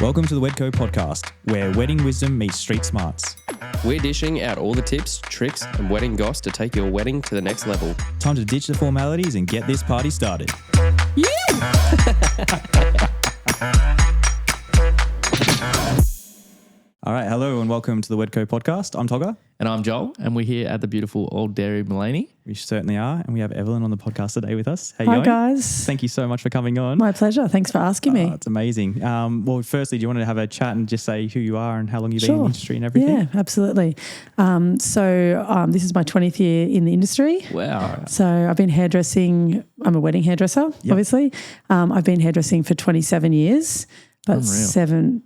Welcome to the Wedco podcast, where wedding wisdom meets street smarts. We're dishing out all the tips, tricks, and wedding goss to take your wedding to the next level. Time to ditch the formalities and get this party started. All right, hello and welcome to the Wedco podcast. I'm Togger. And I'm Joel, and we're here at the beautiful Old Dairy Maleny. We certainly are, and we have Evelyn on the podcast today with us. How you Hi, going? guys. Thank you so much for coming on. My pleasure. Thanks for asking me. It's amazing. Well, firstly, do you want to have a chat and just say who you are and how long you've been in the industry and everything? Yeah, absolutely. So this is my 20th year in the industry. Wow. So I've been hairdressing. I'm a wedding hairdresser, obviously. I've been hairdressing for 27 years. But seven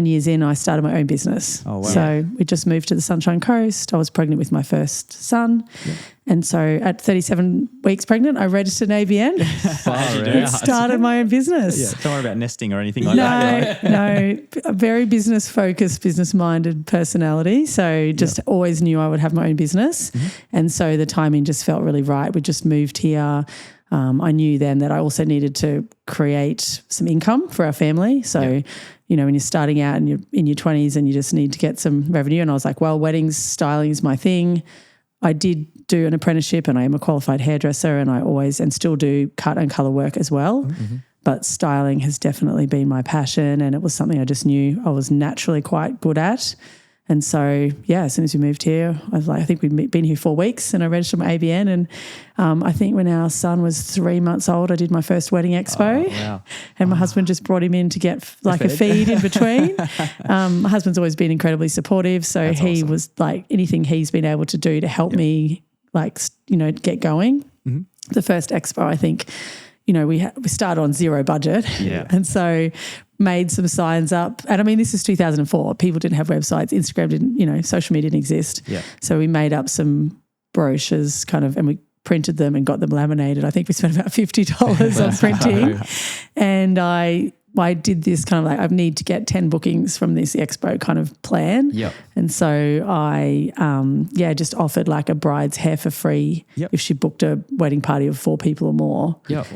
years in, I started my own business. Oh, wow. So we just moved to the Sunshine Coast. I was pregnant with my first son. Yep. And so at 37 weeks pregnant, I registered an ABN and started my own business. Yeah, don't worry about nesting or anything like that. No, a very business-focused, business-minded personality. So just always knew I would have my own business. Mm-hmm. And so the timing just felt really right. We just moved here. I knew then that I also needed to create some income for our family. So, you know, when you're starting out and you're in your 20s and you just need to get some revenue. And I was like, well, weddings, styling is my thing. I did do an apprenticeship and I am a qualified hairdresser and I always and still do cut and colour work as well. Mm-hmm. But styling has definitely been my passion and it was something I just knew I was naturally quite good at. And so, as soon as we moved here, I was like, I think we'd been here 4 weeks and I registered my ABN. And I think when our son was 3 months old, I did my first wedding expo. Oh, wow. And my husband just brought him in to get like a feed in between. My husband's always been incredibly supportive. So That's awesome. Was like anything he's been able to do to help me, like, you know, get going. Mm-hmm. The first expo, I think, you know, we started on zero budget. Yeah. And so made some signs up. And I mean, this is 2004. People didn't have websites. Instagram didn't, you know, social media didn't exist. Yeah. So we made up some brochures and we printed them and got them laminated. I think we spent about $50 on printing. And I did this kind of like, I need to get 10 bookings from this expo kind of plan. Yep. And so I, just offered like a bride's hair for free if she booked a wedding party of 4 people or more. Yep.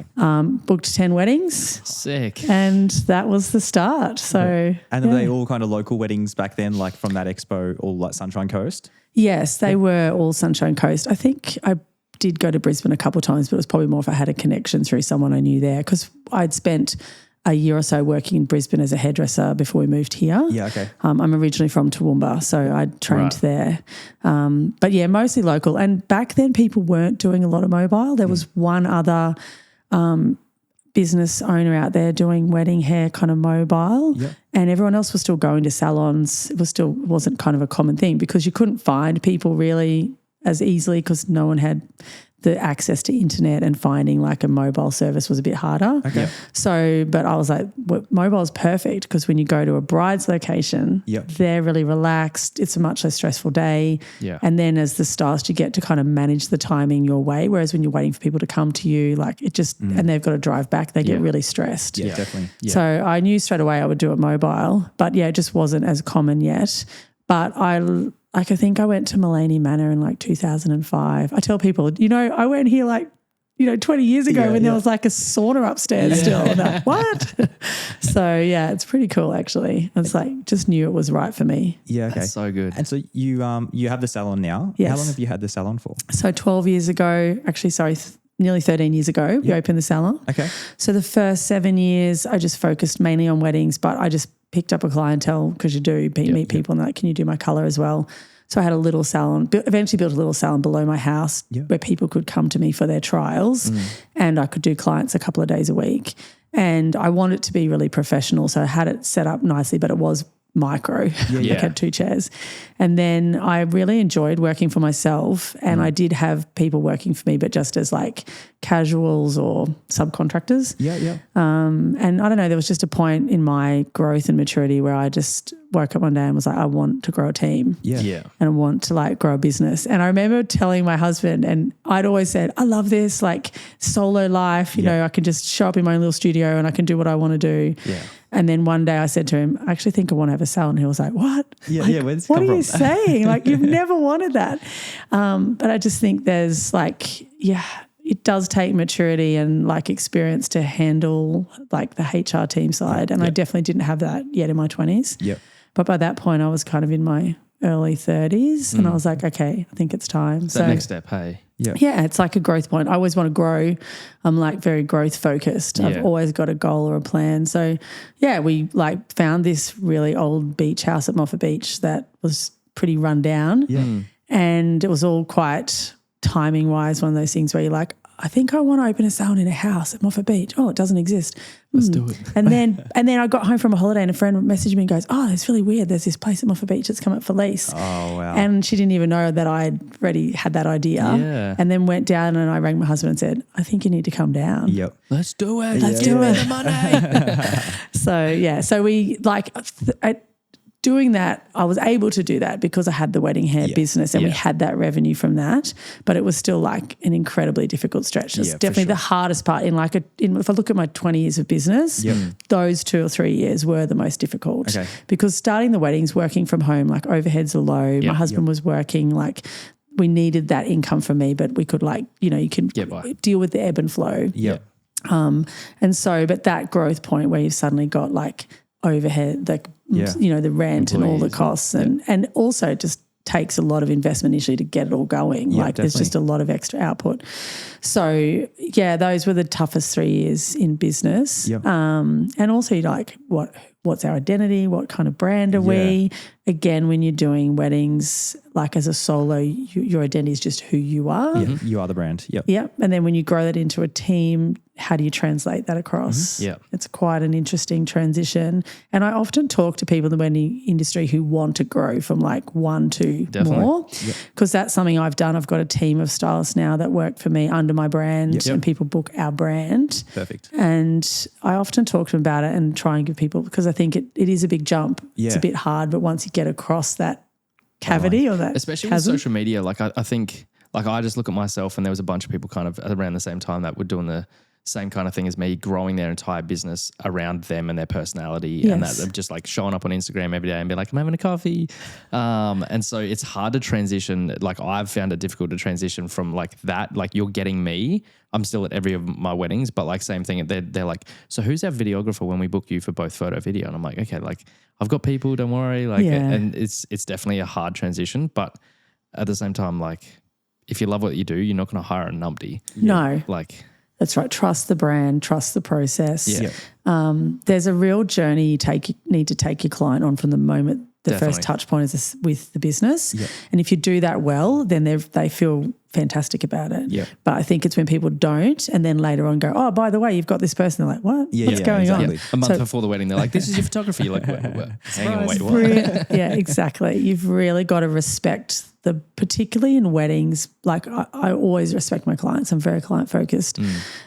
Booked 10 weddings. Sick. And that was the start. So, And were they all kind of local weddings back then, like from that expo, all like Sunshine Coast? Yes, they were all Sunshine Coast. I think I did go to Brisbane a couple of times, but it was probably more if I had a connection through someone I knew there because I'd spent a year or so working in Brisbane as a hairdresser before we moved here. Yeah, okay. I'm originally from Toowoomba, so I trained there. But yeah, mostly local. And back then people weren't doing a lot of mobile. There was one other business owner out there doing wedding hair kind of mobile and everyone else was still going to salons. It wasn't kind of a common thing because you couldn't find people really as easily because no one had the access to internet and finding like a mobile service was a bit harder. Okay. So, but I was like, mobile is perfect because when you go to a bride's location, they're really relaxed. It's a much less stressful day. Yeah. And then as the stylist, you get to kind of manage the timing your way. Whereas when you're waiting for people to come to you, like it just, and they've got to drive back, they get really stressed. Yeah, definitely. Yeah. So I knew straight away I would do it mobile, but it just wasn't as common yet. But I think I went to Maleny Manor in like 2005. I tell people, you know, I went here like, you know, 20 years ago when there was like a sauna upstairs still. And I'm like, what? So, it's pretty cool actually. It's like just knew it was right for me. Yeah, okay. That's so good. And so you have the salon now. Yes. How long have you had the salon for? So 12 years ago, nearly 13 years ago, we opened the salon. Okay. So the first 7 years I just focused mainly on weddings, but I just picked up a clientele because you do meet people and like, can you do my colour as well? So I had a little salon, eventually built a little salon below my house where people could come to me for their trials and I could do clients a couple of days a week. And I wanted it to be really professional. So I had it set up nicely, but it was micro. I had 2 chairs. And then I really enjoyed working for myself and I did have people working for me, but just as like casuals or subcontractors. And I don't know, there was just a point in my growth and maturity where I just woke up one day and was like, I want to grow a team. And I want to like grow a business. And I remember telling my husband, and I'd always said, I love this like solo life, you know, I can just show up in my own little studio and I can do what I want to do. And then one day I said to him, I actually think I want to have a salon. He was like, what? What are you saying? Like you've never wanted that. But I just think there's like, it does take maturity and like experience to handle like the HR team side. And I definitely didn't have that yet in my 20s. Yep. But by that point I was kind of in my early 30s and I was like, okay, I think it's time. So next step, hey. Yeah, it's like a growth point. I always want to grow. I'm like very growth focused. Yeah. I've always got a goal or a plan. So yeah, we like found this really old beach house at Moffat Beach that was pretty run down. Yeah. And it was all quite timing wise, one of those things where you're like, I think I want to open a salon in a house at Moffat Beach. Oh, it doesn't exist. Let's do it. And then I got home from a holiday and a friend messaged me and goes, oh, it's really weird. There's this place at Moffat Beach that's come up for lease. Oh, wow. And she didn't even know that I'd already had that idea. Yeah. And then went down and I rang my husband and said, I think you need to come down. Yep. Let's do it. Let's do it. The money. So we like doing that, I was able to do that because I had the wedding hair business and we had that revenue from that. But it was still like an incredibly difficult stretch. It's definitely the hardest part in like if I look at my 20 years of business, those 2 or 3 years were the most difficult. Okay. Because starting the weddings, working from home, like overheads are low. My husband was working, like we needed that income from me, but we could like, you can deal with the ebb and flow. Yeah. And so, but that growth point where you've suddenly got like overhead, like, the rent and all the costs and also it just takes a lot of investment initially to get it all going. Like there's just a lot of extra output. So yeah, those were the toughest 3 years in business. Yep. And also like what's our identity? What kind of brand are we? Again, when you're doing weddings, like as a solo, your identity is just who you are. Yeah. You are the brand. Yep. Yep. And then when you grow that into a team, how do you translate that across? Yeah. It's quite an interesting transition. And I often talk to people in the wedding industry who want to grow from like 1 to more because that's something I've done. I've got a team of stylists now that work for me under my brand and people book our brand. Perfect. And I often talk to them about it and try and give people, because I think it is a big jump. Yeah. It's a bit hard, but once you get across that cavity or that especially chasm. with social media, like I think like I just look at myself and there was a bunch of people kind of around the same time that were doing the same kind of thing as me, growing their entire business around them and their personality and that just like showing up on Instagram every day and be like, I'm having a coffee. And so it's hard to transition. Like I've found it difficult to transition from like that, like you're getting me. I'm still at every of my weddings, but like same thing. They're like, so who's our videographer when we book you for both photo video? And I'm like, okay, like I've got people, don't worry. Like, and it's definitely a hard transition, but at the same time, like if you love what you do, you're not going to hire a numpty. No. Like, that's right. Trust the brand, trust the process. Yeah. There's a real journey you need to take your client on from the moment the first touch point is with the business. Yeah. And if you do that well, then they feel fantastic about it. Yeah. But I think it's when people don't and then later on go, oh, by the way, you've got this person. They're like, what? What's going on? Yeah. A month before the wedding, they're like, this is your photography. You're like, hang on, wait, what? Yeah, exactly. You've really got to respect particularly in weddings, like I always respect my clients. I'm very client focused.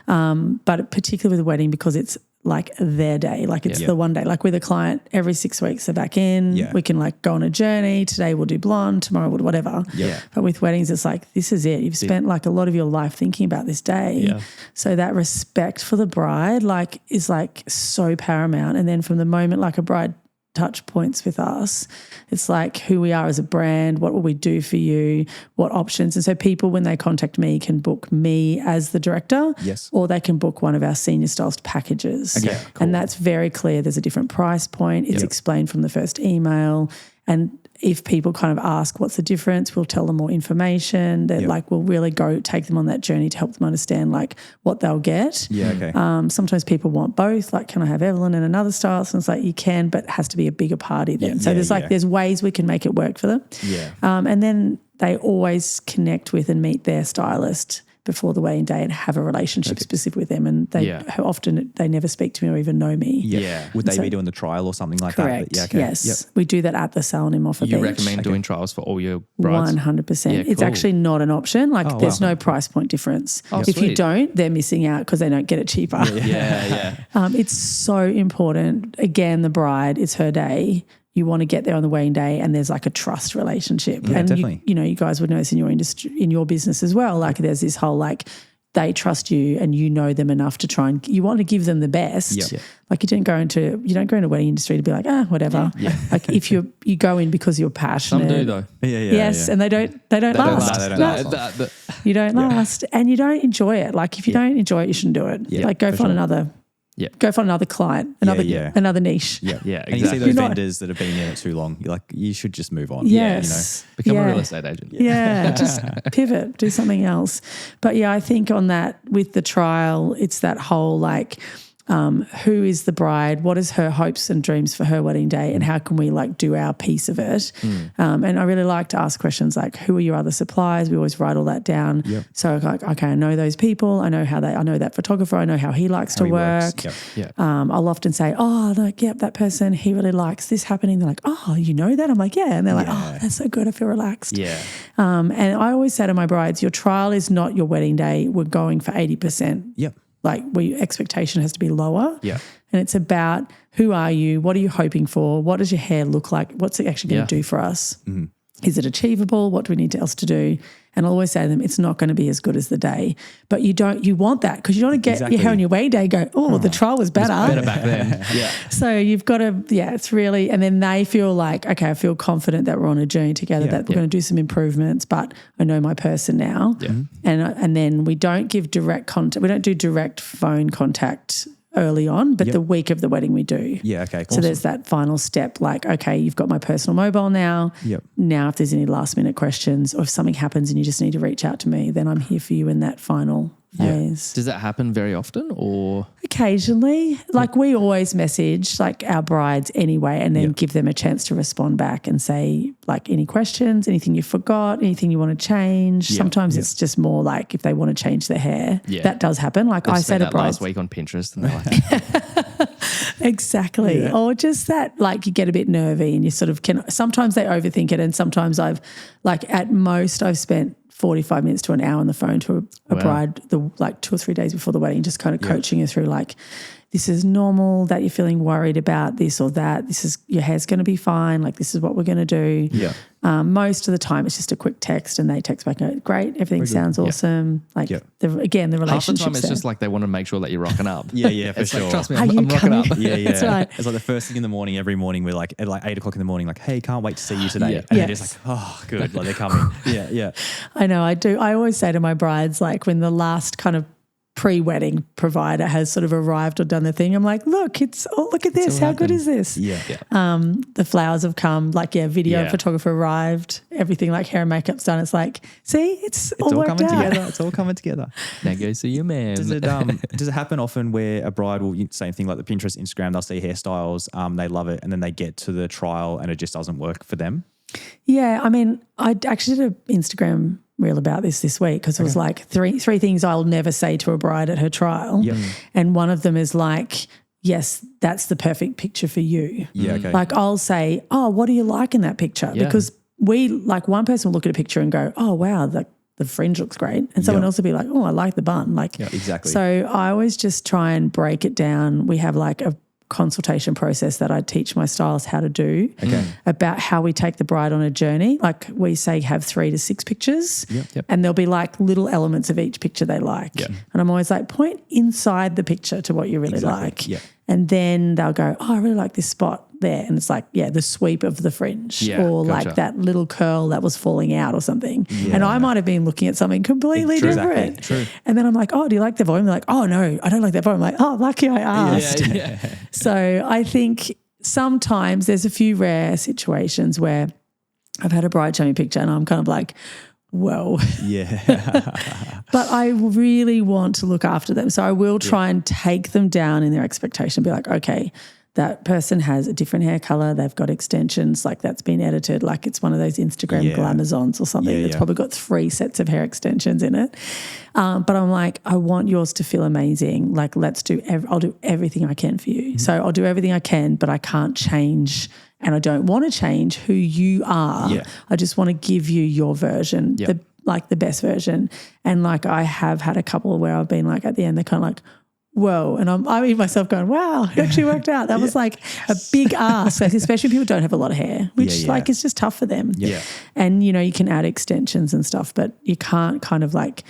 But particularly with a wedding because it's like their day, like it's the one day. Like with a client, every 6 weeks they're back in. Yeah. We can like go on a journey. Today we'll do blonde, tomorrow we'll do whatever. Yeah. But with weddings, it's like, this is it. You've spent like a lot of your life thinking about this day. Yeah. So that respect for the bride like is like so paramount. And then from the moment like a bride touch points with us, it's like who we are as a brand, what will we do for you, what options. And so people, when they contact me, can book me as the director or they can book one of our senior stylist packages. Okay, cool. And that's very clear. There's a different price point. It's explained from the first email. And if people kind of ask what's the difference, we'll tell them more information. That like we'll really take them on that journey to help them understand like what they'll get. Yeah, okay. Sometimes people want both. Like, can I have Evelyn and another stylist? And it's like you can, but it has to be a bigger party then. So there's ways we can make it work for them. Yeah. And then they always connect with and meet their stylist before the wedding day and have a relationship specific with them. And they often they never speak to me or even know me. Yeah. Would they be doing the trial or something like correct. that? Yeah. Okay. Yes. We do that at the Salon in Moffat Beach. You recommend doing trials for all your brides? 100%. Yeah, it's cool. actually not an option. Like there's no price point difference. If you don't, they're missing out because they don't get it cheaper. Yeah. It's so important. Again, the bride, it's her day. You want to get there on the wedding day and there's like a trust relationship. Yeah, and definitely. you guys would know this in your industry, in your business as well. Like there's this whole like they trust you and you know them enough to try and you want to give them the best. Yep. Like you don't go into a wedding industry to be like, whatever. Yeah. Like if you go in because you're passionate. Some do though. Yes, and they don't last. You don't last, and you don't enjoy it. Like if you don't enjoy it, you shouldn't do it. Yeah, like go find another. Yeah. Go find another client, another niche. Yeah, yeah. Exactly. And you see those vendors that have been in it too long. You're like, you should just move on. Yes. Become a real estate agent. Yeah. Just pivot, do something else. But I think on that with the trial, it's that whole like, who is the bride? What is her hopes and dreams for her wedding day? And how can we like do our piece of it? And I really like to ask questions like, who are your other suppliers? We always write all that down. Yep. So like, okay, I know those people. I know that photographer. I know how he likes to work. Yep. I'll often say, that person, he really likes this happening. They're like, oh, you know that? I'm like, yeah. And they're like, oh, that's so good. I feel relaxed. Yeah. And I always say to my brides, your trial is not your wedding day. We're going for 80%. Yep. Like your expectation has to be lower. Yeah. And it's about who are you? What are you hoping for? What does your hair look like? What's it actually going to do for us? Mm-hmm. Is it achievable? What do we need else to do? And I always say to them, it's not going to be as good as the day. But you want that because you don't want to get your hair on your wedding day and go, the trial was better. It was better back then. Yeah. So you've got to, it's really, and then they feel like, okay, I feel confident that we're on a journey together, that we're going to do some improvements, but I know my person now. Yeah. And then we don't give direct contact. We don't do direct phone contact early on, but the week of the wedding we do. Yeah, okay. So there's that final step like, okay, you've got my personal mobile now. Yep. Now if there's any last minute questions or if something happens and you just need to reach out to me, then I'm here for you in that final phase. Does that happen very often or? Occasionally. Like we always message like our brides anyway and then give them a chance to respond back and say like any questions, anything you forgot, anything you want to change. Sometimes it's just more like if they want to change their hair. Yeah. That does happen. Like I said to brides. Last week on Pinterest and they're like. Exactly. Yeah. Or just that like you get a bit nervy and you sort of can, sometimes they overthink it and sometimes I've like at most I've spent 45 minutes to an hour on the phone to a bride like 2 or 3 days before the wedding, just kind of coaching her through like, this is normal that you're feeling worried about this or that. This is your hair's going to be fine. Like this is what we're going to do. Yeah. Most of the time it's just a quick text and they text back, great, everything sounds awesome. Like the relationship. Half the time it's just like they want to make sure that you're rocking up. Yeah, for sure. Like, trust me, I'm rocking up. Yeah. That's right. It's like the first thing in the morning, every morning we're like at like 8 o'clock in the morning, like, hey, can't wait to see you today. And they're just like, oh, good. Like they're coming. Yeah. I know, I do. I always say to my brides, like when the last kind of pre-wedding provider has sort of arrived or done the thing, I'm like, look at this. How good is this? Yeah. The flowers have come, like, video photographer arrived, everything like hair and makeup's done. It's like, see, it's all worked coming out. together. It's all coming together. Now go see your man. Does it happen often where a bride will, same thing like the Pinterest, Instagram, they'll see hairstyles, they love it, and then they get to the trial and it just doesn't work for them? Yeah, I mean, I actually did an Instagram reel about this week because it was like three things I'll never say to a bride at her trial. Yep. And one of them is like, yes, that's the perfect picture for you. Yeah, okay. Like I'll say, oh, what do you like in that picture? Yeah. Because one person will look at a picture and go, oh, wow, the fringe looks great. And someone else will be like, oh, I like the bun. Like, exactly. So I always just try and break it down. We have like a consultation process that I teach my stylists how to do about how we take the bride on a journey. Like we say have 3 to 6 pictures and there'll be like little elements of each picture they like. Yep. And I'm always like, point inside the picture to what you really like. Yep. And then they'll go, oh, I really like this spot there. And it's like, the sweep of the fringe or like that little curl that was falling out or something. Yeah. And I might have been looking at something completely different. True. And then I'm like, oh, do you like the volume? They're like, oh, no, I don't like that volume. I'm like, oh, lucky I asked. Yeah. So I think sometimes there's a few rare situations where I've had a bride show me a picture and I'm kind of like, whoa. Yeah. But I really want to look after them. So I will try and take them down in their expectation, be like, okay, that person has a different hair color, they've got extensions, like that's been edited, like it's one of those Instagram glamazons or something that's probably got 3 sets of hair extensions in it. But I'm like, I want yours to feel amazing. Like I'll do everything I can for you. Mm-hmm. So I'll do everything I can, but I can't change and I don't want to change who you are. Yeah. I just want to give you your version, the best version. And like I have had a couple where I've been like at the end, they're kind of like, whoa. And I'm even myself going, wow, it actually worked out. That was like a big ask, especially people who don't have a lot of hair, which like is just tough for them. Yeah. And, you can add extensions and stuff, but you can't kind of like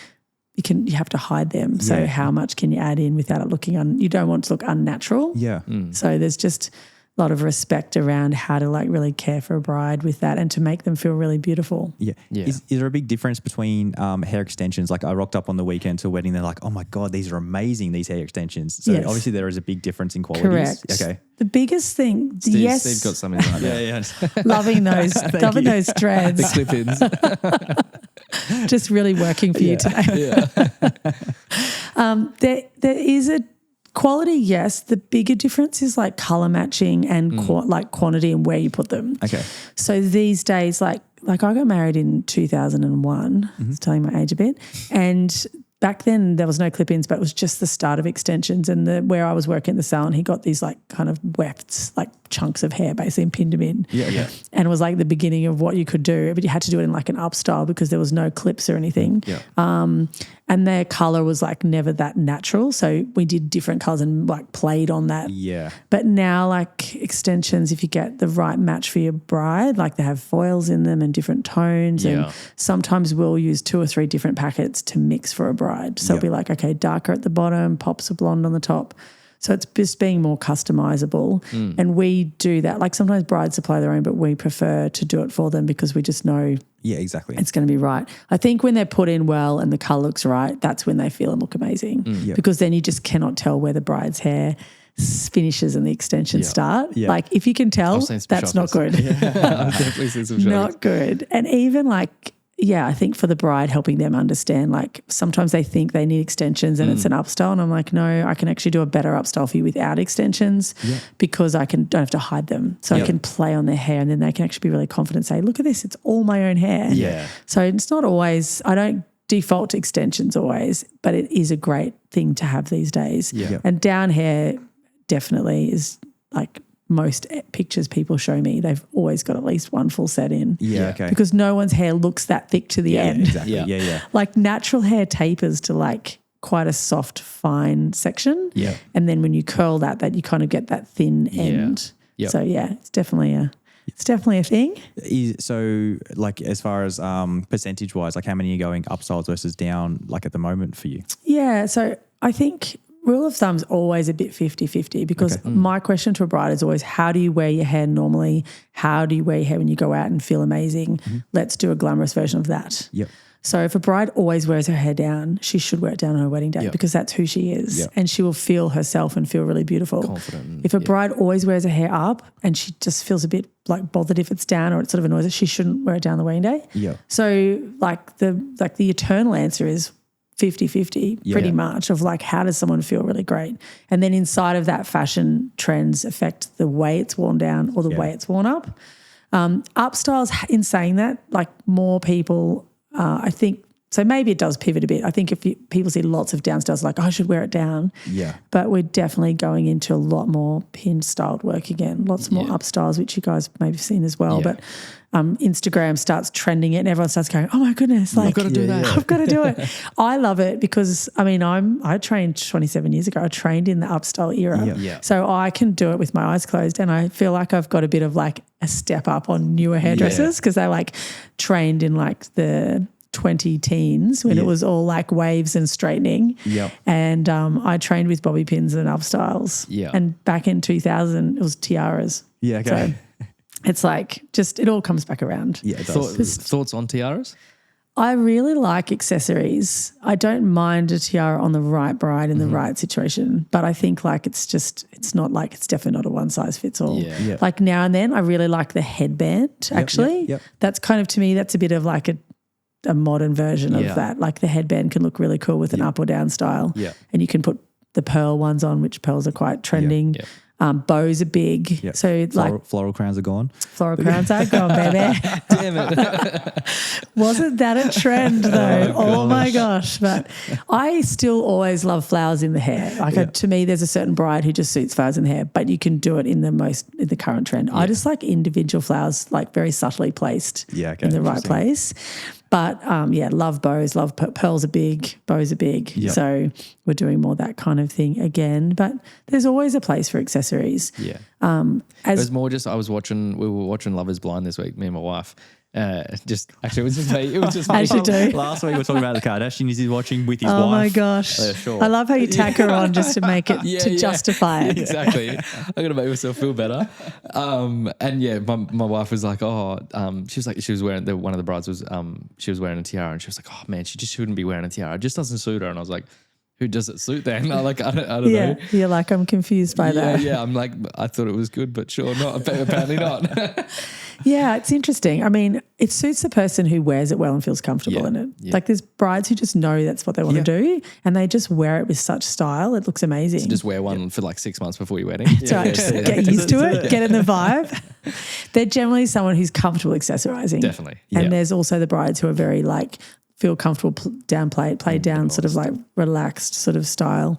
you have to hide them. So how much can you add in without it looking you don't want to look unnatural. Yeah. So there's just a lot of respect around how to like really care for a bride with that and to make them feel really beautiful. Yeah. Is there a big difference between hair extensions? Like I rocked up on the weekend to a wedding. They're like, oh my God, these are amazing, these hair extensions. So obviously there is a big difference in qualities. Correct. Okay. The biggest thing, Steve got something like that. Yeah. loving those dreads. The clip-ins. Just really working for you today. There is a quality, yes. The bigger difference is like color matching and like quantity and where you put them. Okay. So these days, like I got married in 2001. It's telling my age a bit, and back then there was no clip-ins, but it was just the start of extensions. And where I was working in the salon, he got these like kind of wefts, like chunks of hair basically, and pinned them in. Yeah. And it was like the beginning of what you could do, but you had to do it in like an up style because there was no clips or anything. Yeah. And their color was like never that natural. So we did different colors and like played on that. Yeah. But now like extensions, if you get the right match for your bride, like they have foils in them and different tones. And sometimes we'll use 2 or 3 different packets to mix for a bride. So it'll be like, okay, darker at the bottom, pops of blonde on the top. So it's just being more customizable. And we do that. Like sometimes brides supply their own, but we prefer to do it for them because we just know exactly. it's going to be right. I think when they're put in well and the colour looks right, that's when they feel and look amazing because then you just cannot tell where the bride's hair finishes and the extensions start. Like if you can tell, that's not good. I've definitely seen some shots. Not good. And even like, I think for the bride, helping them understand, like sometimes they think they need extensions and it's an upstyle, and I'm like, no, I can actually do a better upstyle for you without extensions because I don't have to hide them. So I can play on their hair and then they can actually be really confident and say, look at this, it's all my own hair. Yeah. So it's not always, I don't default to extensions always, but it is a great thing to have these days. Yeah. And down hair definitely is like most pictures people show me, they've always got at least one full set in. Yeah, okay. Because no one's hair looks that thick to the end. Exactly. Yeah. Like natural hair tapers to like quite a soft, fine section. Yeah. And then when you curl that you kind of get that thin end. Yep. So it's definitely a thing. So like as far as percentage wise, like how many are going upstyles versus down like at the moment for you? Yeah. So I think rule of thumb is always a bit 50-50 because my question to a bride is always, how do you wear your hair normally? How do you wear your hair when you go out and feel amazing? Let's do a glamorous version of that. Yep. So if a bride always wears her hair down, she should wear it down on her wedding day because that's who she is and she will feel herself and feel really beautiful. Confident. If a bride always wears her hair up and she just feels a bit like bothered if it's down or it sort of annoys her, she shouldn't wear it down the wedding day. Yeah. So like the eternal answer is 50-50 pretty much of like how does someone feel really great. And then inside of that, fashion trends affect the way it's worn down or the way it's worn up. Upstyles, in saying that, like more people, I think, so maybe it does pivot a bit. I think if people see lots of downstyles like, I should wear it down. Yeah. But we're definitely going into a lot more pin-styled work again, lots more upstyles, which you guys maybe have seen as well. But Instagram starts trending it and everyone starts going, oh my goodness, like, I've got to do that. I've got to do it. I love it because, I mean, I trained 27 years ago. I trained in the upstyle era. Yeah. So I can do it with my eyes closed and I feel like I've got a bit of like a step up on newer hairdressers because they like trained in like the 20 teens when it was all like waves and straightening. Yep. And I trained with bobby pins and upstyles. Yeah. And back in 2000, it was tiaras. Yeah, okay. So it's like just it all comes back around. Yeah, it does. Thoughts on tiaras? I really like accessories. I don't mind a tiara on the right bride in the right situation, but I think like it's definitely not a one size fits all. Yeah. Like now and then I really like the headband actually. Yep. That's kind of, to me, that's a bit of like a modern version of that. Like the headband can look really cool with an up or down style. Yeah. And you can put the pearl ones on, which pearls are quite trending. Yeah. Bows are big. Yep. So floral crowns are gone. Floral crowns are gone, baby. Damn it. Wasn't that a trend though? Oh my gosh. But I still always love flowers in the hair. Like to me, there's a certain bride who just suits flowers in the hair, but you can do it in the current trend. I just like individual flowers, like very subtly placed in the right place. But love bows, love pearls are big, bows are big. Yep. So we're doing more that kind of thing again. But there's always a place for accessories. Yeah. It was more just we were watching Love is Blind this week, me and my wife, Just actually, it was just me. It was just me. As you do. Last week we were talking about the Kardashians. He's watching with his wife. Oh my gosh. Sure. I love how you tack her on just to make it, justify it. Exactly. I'm going to make myself feel better. And yeah, my wife was like, she was wearing, one of the brides was, she was wearing a tiara and she was like, oh man, she just shouldn't be wearing a tiara. It just doesn't suit her. And I was like, who does it suit then? I don't know. You're like, I'm confused by that. Yeah, I'm like, I thought it was good, but sure not. Apparently not. Yeah, it's interesting. I mean, it suits the person who wears it well and feels comfortable in it. Yeah. Like there's brides who just know that's what they want to do and they just wear it with such style. It looks amazing. So just wear one for like 6 months before your wedding. That's right. Just get used to it, get in the vibe. They're generally someone who's comfortable accessorizing. Definitely. And there's also the brides who are very like, feel comfortable, play down, sort of like relaxed sort of style,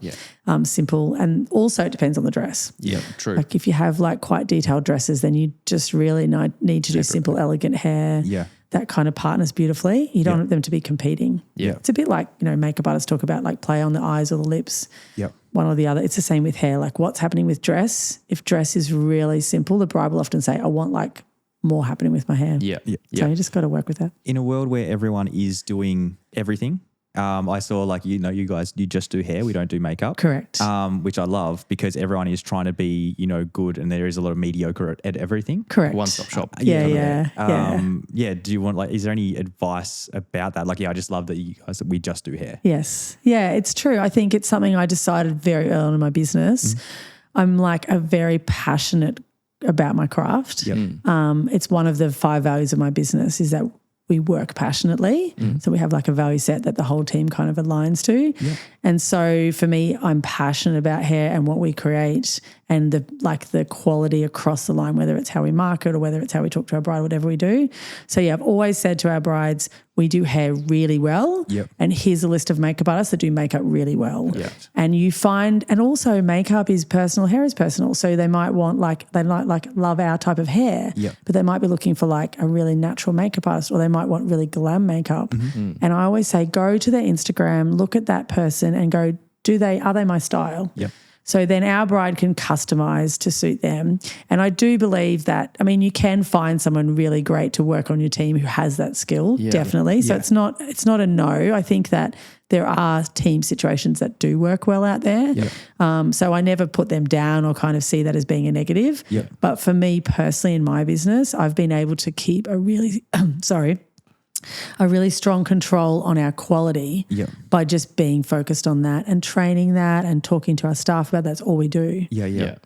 simple. And also it depends on the dress. Yeah, true. Like if you have like quite detailed dresses, then you just really need to do simple, elegant hair. Yeah. That kind of partners beautifully. You don't want them to be competing. Yeah. It's a bit like, makeup artists talk about like play on the eyes or the lips. Yep. One or the other. It's the same with hair. Like what's happening with dress? If dress is really simple, the bride will often say, I want like more happening with my hair. Yeah. So you just got to work with that. In a world where everyone is doing everything, I saw like, you guys, you just do hair. We don't do makeup. Correct. Which I love because everyone is trying to be, good and there is a lot of mediocre at everything. Correct. One-stop shop. Yeah. Do you want is there any advice about that? Like, I just love that you guys, we just do hair. Yes. Yeah, it's true. I think it's something I decided very early on in my business. I'm like a very passionate about my craft. Yep. It's one of the 5 values of my business is that we work passionately. So we have like a value set that the whole team kind of aligns to. Yep. And so for me, I'm passionate about hair and what we create and the quality across the line, whether it's how we market or whether it's how we talk to our bride, whatever we do. So yeah, I've always said to our brides, we do hair really well. Yep. And here's a list of makeup artists that do makeup really well. Yep. And you find, and also makeup is personal, hair is personal. So they might want they might love our type of hair, Yep. but they might be looking for like a really natural makeup artist or they might want really glam makeup. And I always say, go to their Instagram, look at that person and go, are they my style? Yep. So then our bride can customize to suit them. And I do believe that, you can find someone really great to work on your team who has that skill, definitely. So it's not a no. I think that there are team situations that do work well out there. Yep. So I never put them down or kind of see that as being a negative. Yep. But for me personally in my business, I've been able to keep a really, a really strong control on our quality by just being focused on that and training that and talking to our staff about that's all we do.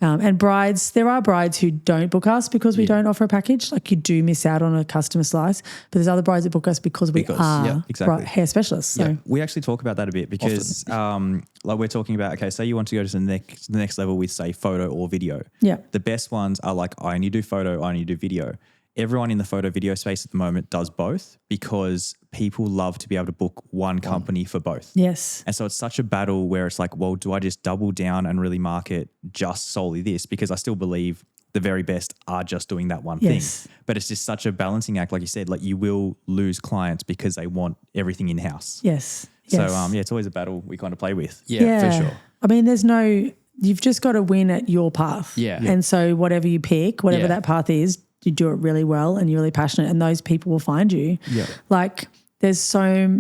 And brides, there are brides who don't book us because we don't offer a package. Like you do miss out on a customer slice, but there's other brides that book us because we are hair specialists. So. Yeah, we actually talk about that a bit because like we're talking about, okay, say you want to go to the next level with say photo or video. Yeah. The best ones are like, I only do photo, I only do video. Everyone in the photo video space at the moment does both because people love to be able to book one company for both. Yes. And so it's such a battle where it's like, well, do I just double down and really market just solely this? Because I still believe the very best are just doing that one thing. But it's just such a balancing act. Like you said, like you will lose clients because they want everything in-house. Yes. So it's always a battle we kind of play with. Yeah, for sure. You've just got to win at your path. Yeah. And so whatever you pick, whatever that path is, you do it really well and you're really passionate and those people will find you. Yeah. Like there's so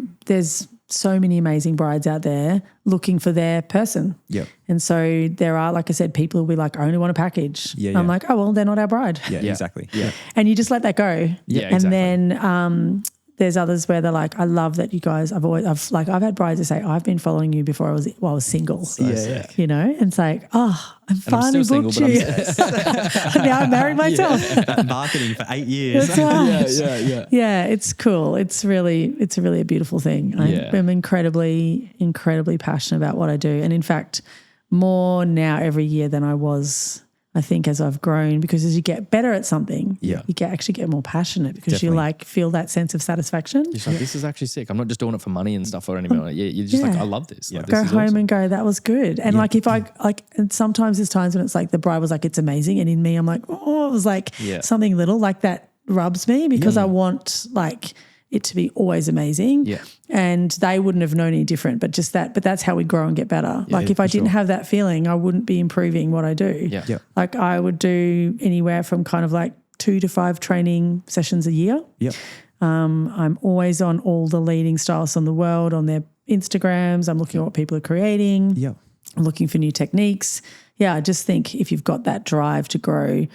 many amazing brides out there looking for their person. Yeah. And so there are, like I said, people who will be like, I only want a package. Yeah, I'm like, oh, well, they're not our bride. Yeah, exactly. Yeah. And you just let that go. Yeah, and then there's others where they're like, I love that you guys, I've had brides who say, I've been following you before I was single. You know, and it's like, oh, I'm finally booked you. Now I'm married myself. Marketing for 8 years. That's right. Yeah, it's cool. It's really a beautiful thing. I'm incredibly, incredibly passionate about what I do. And in fact, more now every year than I was, I think, as I've grown, because as you get better at something, you actually get more passionate because you like feel that sense of satisfaction. You're like, this is actually sick. I'm not just doing it for money and stuff or anything. You're just like, I love this. Like, go this is home awesome. and go, that was good. And like if I like, and sometimes there's times when it's like the bride was like, it's amazing. And in me, I'm like, oh, it was like something little like that rubs me because I want like it to be always amazing. Yeah. And they wouldn't have known any different, but that's how we grow and get better. Like if I didn't have that feeling, I wouldn't be improving what I do. Yeah. Like I would do anywhere from kind of like 2 to 5 training sessions a year. Yep. I'm always on all the leading stylists in the world on their Instagrams. I'm looking at what people are creating. Yep. I'm looking for new techniques. Yeah, I just think if you've got that drive to grow,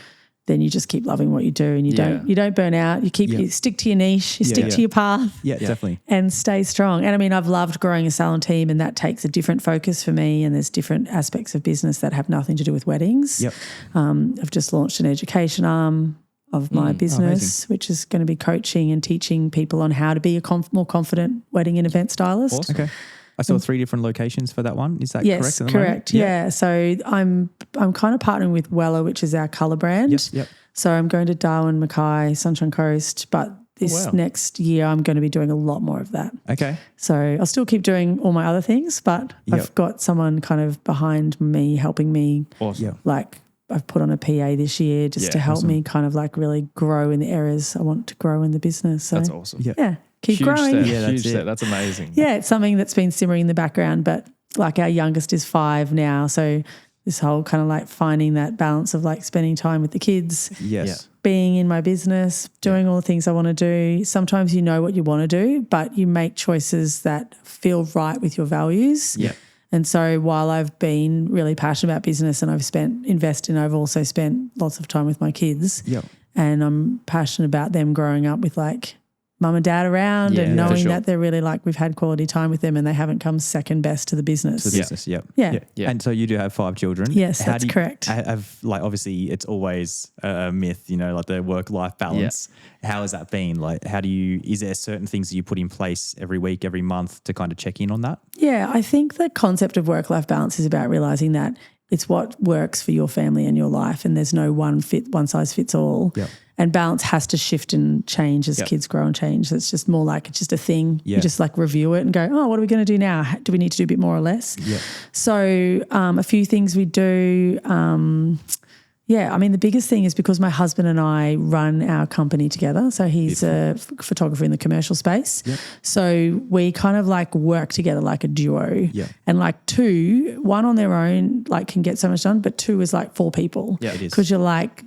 then you just keep loving what you do and you don't burn out. You stick to your niche, you stick to your path. Yeah, definitely. And stay strong. And I mean, I've loved growing a salon team, and that takes a different focus for me, and there's different aspects of business that have nothing to do with weddings. Yep. I've just launched an education arm of my business, which is going to be coaching and teaching people on how to be a more confident wedding and event stylist. Awesome. Okay. I saw 3 different locations for that one. Is that correct? Yes, correct. Yeah. So I'm kind of partnering with Weller, which is our colour brand. Yep. So I'm going to Darwin, Mackay, Sunshine Coast, but this next year I'm going to be doing a lot more of that. Okay. So I'll still keep doing all my other things, but I've got someone kind of behind me helping me. Awesome. Like I've put on a PA this year just to help me kind of like really grow in the areas I want to grow in the business. So, that's awesome. Yeah. Keep Huge growing. Step. Yeah, Huge step. That's amazing. Yeah, it's something that's been simmering in the background, but like our youngest is 5 now. So this whole kind of like finding that balance of like spending time with the kids. Yes. Being in my business, doing all the things I want to do. Sometimes you know what you want to do, but you make choices that feel right with your values. Yeah. And so while I've been really passionate about business and I've also spent lots of time with my kids. Yeah. And I'm passionate about them growing up with like mum and dad around and knowing that they're really like we've had quality time with them and they haven't come second best to the business. Yeah. And so you do have 5 children. Yes, that's correct. Have like obviously it's always a myth, you know, like the work-life balance. Yeah. How has that been? Like is there certain things that you put in place every week, every month to kind of check in on that? Yeah, I think the concept of work-life balance is about realising that it's what works for your family and your life and there's no one size fits all. Yeah. And balance has to shift and change as kids grow and change. So it's just more like it's just a thing. Yeah. You just like review it and go, oh, what are we going to do now? Do we need to do a bit more or less? Yeah. So a few things we do. I mean, the biggest thing is because my husband and I run our company together. So he's a photographer in the commercial space. Yep. So we kind of like work together like a duo. Yeah. And like 2, one on their own like can get so much done, but 2 is like 4 people. Yeah, it is. Because you're like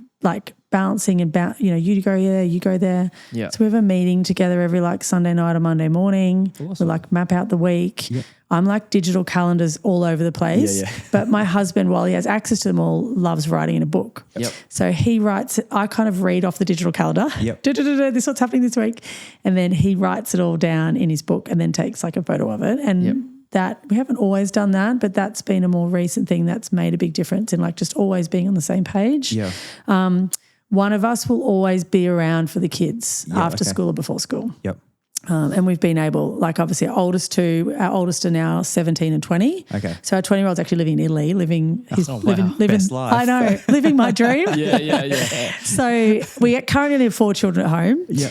bouncing and you go there, you go there. Yeah. So we have a meeting together every like Sunday night or Monday morning. Awesome. We like map out the week. Yep. I'm like digital calendars all over the place. Yeah. But my husband, while he has access to them all, loves writing in a book. Yep. So he writes it. I kind of read off the digital calendar. Yep. This is what's happening this week. And then he writes it all down in his book and then takes like a photo of it. And that we haven't always done that, but that's been a more recent thing that's made a big difference in like just always being on the same page. Yeah. One of us will always be around for the kids after school or before school. Yep. And we've been able, like obviously our oldest are now 17 and 20. Okay. So our 20-year-old's actually living in Italy, living Best life. I know, living my dream. Yeah. So we currently have 4 children at home. Yeah.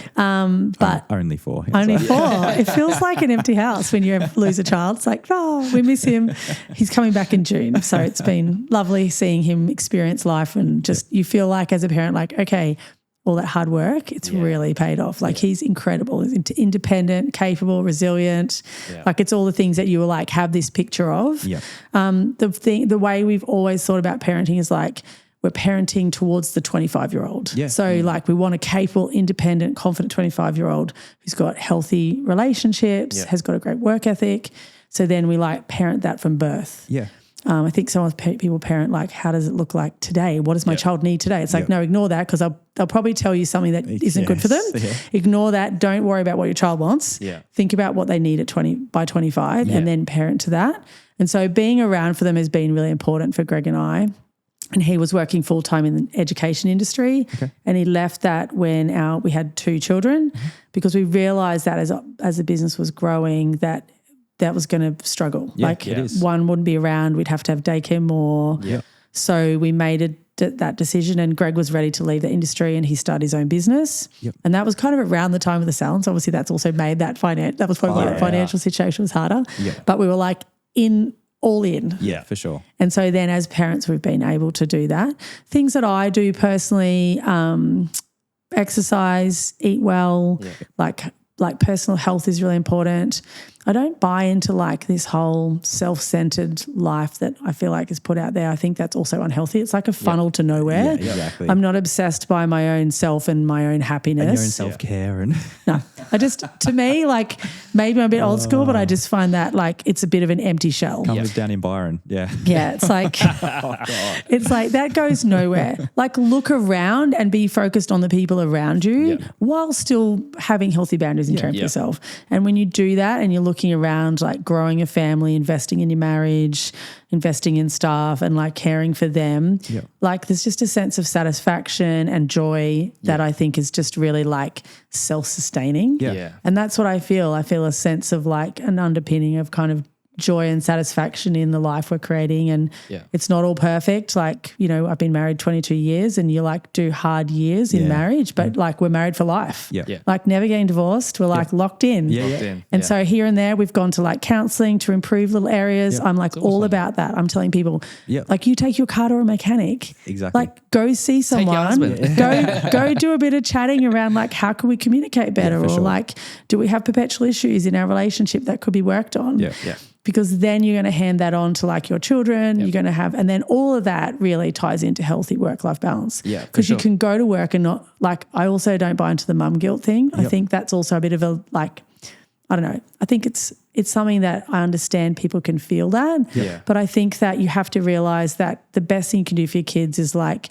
But only 4. Only 4. It feels like an empty house when you lose a child. It's like, oh, we miss him. He's coming back in June. So it's been lovely seeing him experience life and just you feel like as a parent, like, okay, all that hard work, it's really paid off. Like he's incredible. He's independent, capable, resilient. Yeah. Like it's all the things that you will like have this picture of. Yeah. The way we've always thought about parenting is like we're parenting towards the 25-year-old. Yeah. So like we want a capable, independent, confident 25-year-old who's got healthy relationships, has got a great work ethic. So then we like parent that from birth. Yeah. I think some people parent like, how does it look like today? What does my child need today? It's like, no, ignore that because they'll probably tell you something that isn't good for them. Yeah. Ignore that. Don't worry about what your child wants. Yeah. Think about what they need by 25 and then parent to that. And so being around for them has been really important for Greg and I. And he was working full-time in the education industry and he left that when we had 2 children because we realised that as the business was growing that was going to struggle. One wouldn't be around. We'd have to have daycare more. Yeah. So we made that decision and Greg was ready to leave the industry and he started his own business. Yep. And that was kind of around the time of the Salon. So obviously that's also made that was probably why the financial situation was harder. Yeah. But we were like all in. Yeah, for sure. And so then as parents, we've been able to do that. Things that I do personally, exercise, eat well, like like personal health is really important. I don't buy into like this whole self-centered life that I feel like is put out there. I think that's also unhealthy. It's like a funnel to nowhere. Yeah, exactly. I'm not obsessed by my own self and my own happiness. And your own self-care. And no, I just, to me, like maybe I'm a bit old school, but I just find that like it's a bit of an empty shell. Come live down in Byron. Yeah. Yeah. It's like, it's like that goes nowhere. Like look around and be focused on the people around you while still having healthy boundaries and caring for yourself. And when you do that and you're looking around like growing a family, investing in your marriage, investing in staff and like caring for them, like there's just a sense of satisfaction and joy that I think is just really like self-sustaining. Yeah. And that's what I feel. I feel a sense of like an underpinning of kind of joy and satisfaction in the life we're creating. And it's not all perfect. Like, you know, I've been married 22 years and you like do hard years in marriage, but like we're married for life. Like never getting divorced. We're like locked in. And so here and there we've gone to like counselling to improve little areas. I'm like all about that. I'm telling people like you take your car to a mechanic. Exactly. Like go see someone. Go do a bit of chatting around like how can we communicate better or like do we have perpetual issues in our relationship that could be worked on? Because then you're going to hand that on to like your children, you're going to have, and then all of that really ties into healthy work-life balance. Because you can go to work and not, like I also don't buy into the mum guilt thing. I think that's also a bit of a like, I don't know. I think it's something that I understand people can feel that. But I think that you have to realise that the best thing you can do for your kids is like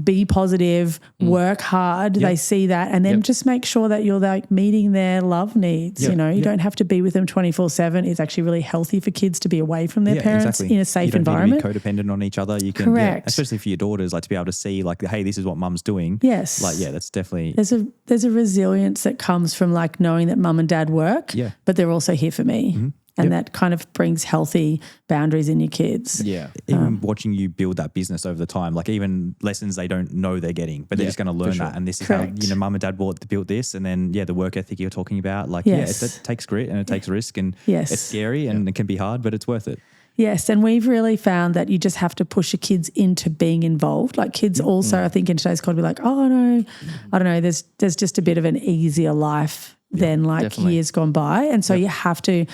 be positive, work hard. They see that and then just make sure that you're like meeting their love needs. You know, you don't have to be with them 24/7. It's actually really healthy for kids to be away from their parents in a safe environment. Need to be codependent on each other. You can, especially for your daughters, like to be able to see like, hey, this is what mum's doing. Yes. Like, that's definitely. There's a resilience that comes from like knowing that mum and dad work, but they're also here for me. And that kind of brings healthy boundaries in your kids. Even watching you build that business over the time, like even lessons they don't know they're getting, but they're just going to learn that. And this is how, you know, mum and dad built this. And then, the work ethic you're talking about, like, it takes grit and it takes risk and it's scary and it can be hard, but it's worth it. Yes, and we've really found that you just have to push your kids into being involved. Like kids also, I think in today's culture, be like, oh no, I don't know, there's just a bit of an easier life than like years gone by. And so you have to,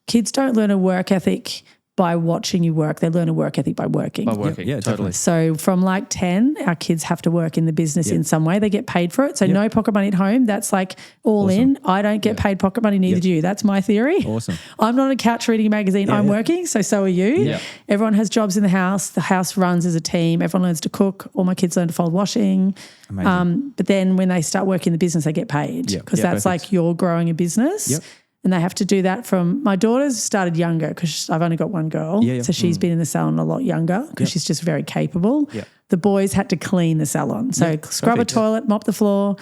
kids don't learn a work ethic by watching you work. They learn a work ethic by working. Totally. So from like 10, our kids have to work in the business in some way. They get paid for it. So no pocket money at home. That's like all in. I don't get paid pocket money, neither do you. That's my theory. Awesome. I'm not on a couch reading a magazine. I'm working, so are you. Everyone has jobs in the house. The house runs as a team. Everyone learns to cook. All my kids learn to fold washing. But then when they start working in the business, they get paid because that's like you're growing a business. And they have to do that from, my daughter's started younger because I've only got one girl. So she's been in the salon a lot younger because she's just very capable. The boys had to clean the salon. So scrub a toilet, mop the floor.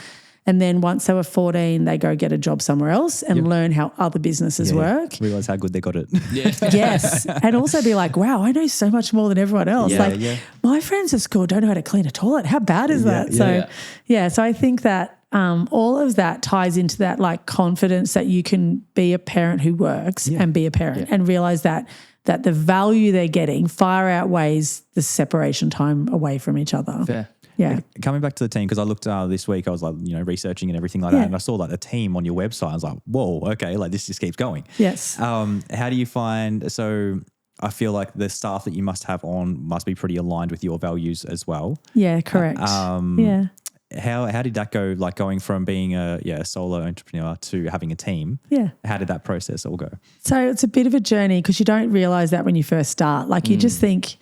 And then once they were 14, they go get a job somewhere else and learn how other businesses work. Realise how good they got it. Yes. And also be like, wow, I know so much more than everyone else. My friends at school don't know how to clean a toilet. How bad is that? So I think that all of that ties into that like confidence that you can be a parent who works and be a parent and realize that the value they're getting far outweighs the separation time away from each other. Fair. Yeah. Coming back to the team, because I looked this week, I was like, researching and everything like that. And I saw like the team on your website. I was like, whoa, okay, like this just keeps going. Yes. How do you find, so I feel like the staff that you must have on must be pretty aligned with your values as well. Yeah, correct. How did that go, like going from being a solo entrepreneur to having a team? How did that process all go? So it's a bit of a journey because you don't realise that when you first start. Like you just think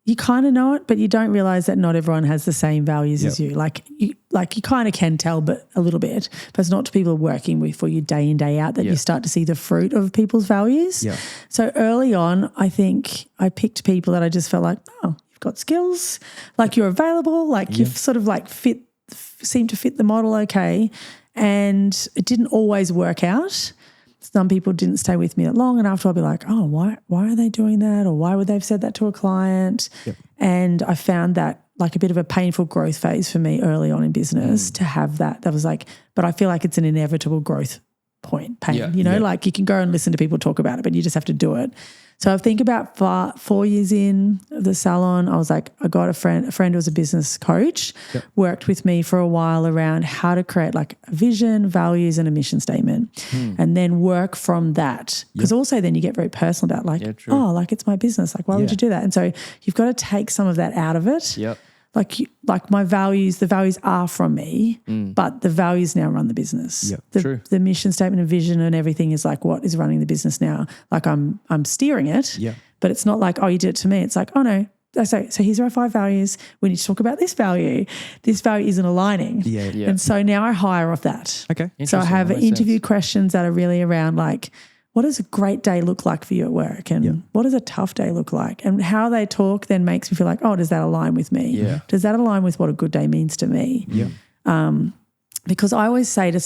you kind of know it, but you don't realise that not everyone has the same values as you. Like you kind of can tell, but a little bit. But it's not to people working with for you day in, day out that you start to see the fruit of people's values. So early on, I think I picked people that I just felt like, oh, you've got skills, like you're available, like you've sort of like seem to fit the model okay. And it didn't always work out. Some people didn't stay with me that long, and after I'll be like, oh, why are they doing that, or why would they have said that to a client? And I found that like a bit of a painful growth phase for me early on in business to have that. That was like, but I feel like it's an inevitable growth point, pain, like you can go and listen to people talk about it, but you just have to do it. So I think about 4 years in the salon, I was like, I got a friend who was a business coach, worked with me for a while around how to create like a vision, values and a mission statement and then work from that. Because also then you get very personal about like, like it's my business. Like why would you do that? And so you've got to take some of that out of it. Yep. Like my values, the values are from me, but the values now run the business. Yep, the mission statement and vision and everything is like what is running the business now. Like I'm steering it, but it's not like, oh, you did it to me. It's like, oh no, so here's our 5 values. We need to talk about this value. This value isn't aligning. Yeah. And so now I hire off that. Okay. So I have interview questions that are really around like, what does a great day look like for you at work? And what does a tough day look like? And how they talk then makes me feel like, oh, does that align with me? Yeah. Does that align with what a good day means to me? Yeah. Because I always say to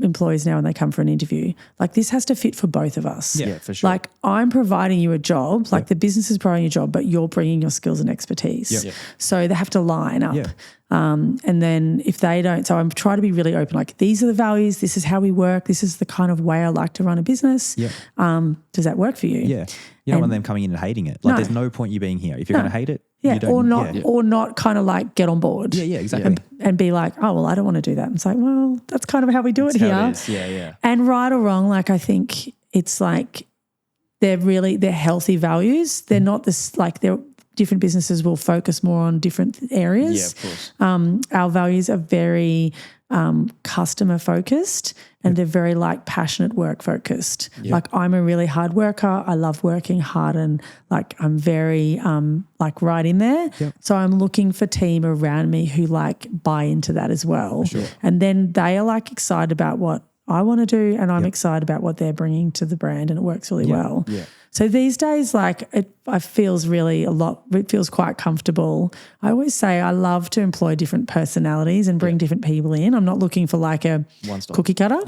employees now when they come for an interview, like this has to fit for both of us. Yeah, for sure. Like I'm providing you a job, like the business is providing you a job, but you're bringing your skills and expertise. So they have to line up. And then if they don't, so I'm trying to be really open, like these are the values, this is how we work, this is the kind of way I like to run a business. Does that work for you? Yeah. You don't want them coming in and hating it. Like there's no point you being here. If you're going to hate it, you don't. Or not kind of like get on board. Yeah, exactly. And be like, oh, well, I don't want to do that. And it's like, well, that's kind of how we do it here. Yeah. And right or wrong, like I think it's like they're healthy values. They're not this like different businesses will focus more on different areas. Yeah, of course. Our values are very customer focused and they're very like passionate work focused. Like I'm a really hard worker. I love working hard and like I'm very like right in there. So I'm looking for team around me who like buy into that as well. And then they are like excited about what I want to do and I'm excited about what they're bringing to the brand and it works really well. So these days, like it feels quite comfortable. I always say I love to employ different personalities and bring different people in. I'm not looking for like a cookie cutter.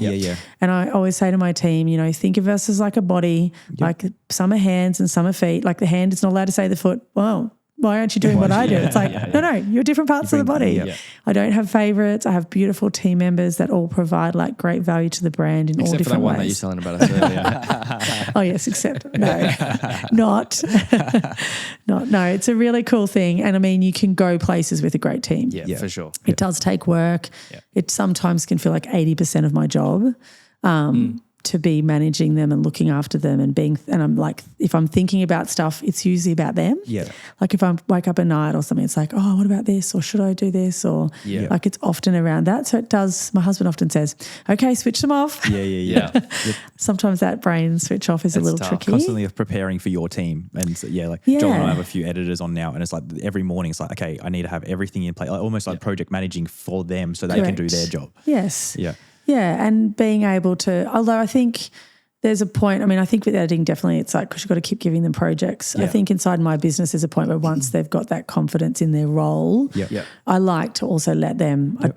And I always say to my team, think of us as like a body, like some are hands and some are feet. Like the hand is not allowed to say the foot, well, why aren't you doing what I do? It's like, no, you're different parts of the body. I don't have favorites. I have beautiful team members that all provide like great value to the brand in all different ways. Except for that one that you're telling about us earlier. Oh yes, except no, it's a really cool thing. And I mean, you can go places with a great team. Yeah, for sure. It does take work. It sometimes can feel like 80% of my job. To be managing them and looking after them and I'm like, if I'm thinking about stuff, it's usually about them. Like if I wake up at night or something, it's like, oh, what about this? Or should I do this? Or like it's often around that. So it does, my husband often says, okay, switch them off. Sometimes that brain switch off is a little tricky. Constantly preparing for your team. And so, John and I have a few editors on now and it's like every morning it's like, okay, I need to have everything in place, like almost like project managing for them so they can do their job. Yeah, and being able to, although I think there's a point, I mean, I think with editing definitely it's like because you've got to keep giving them projects. I think inside my business there's a point where once they've got that confidence in their role, I like to also let them, I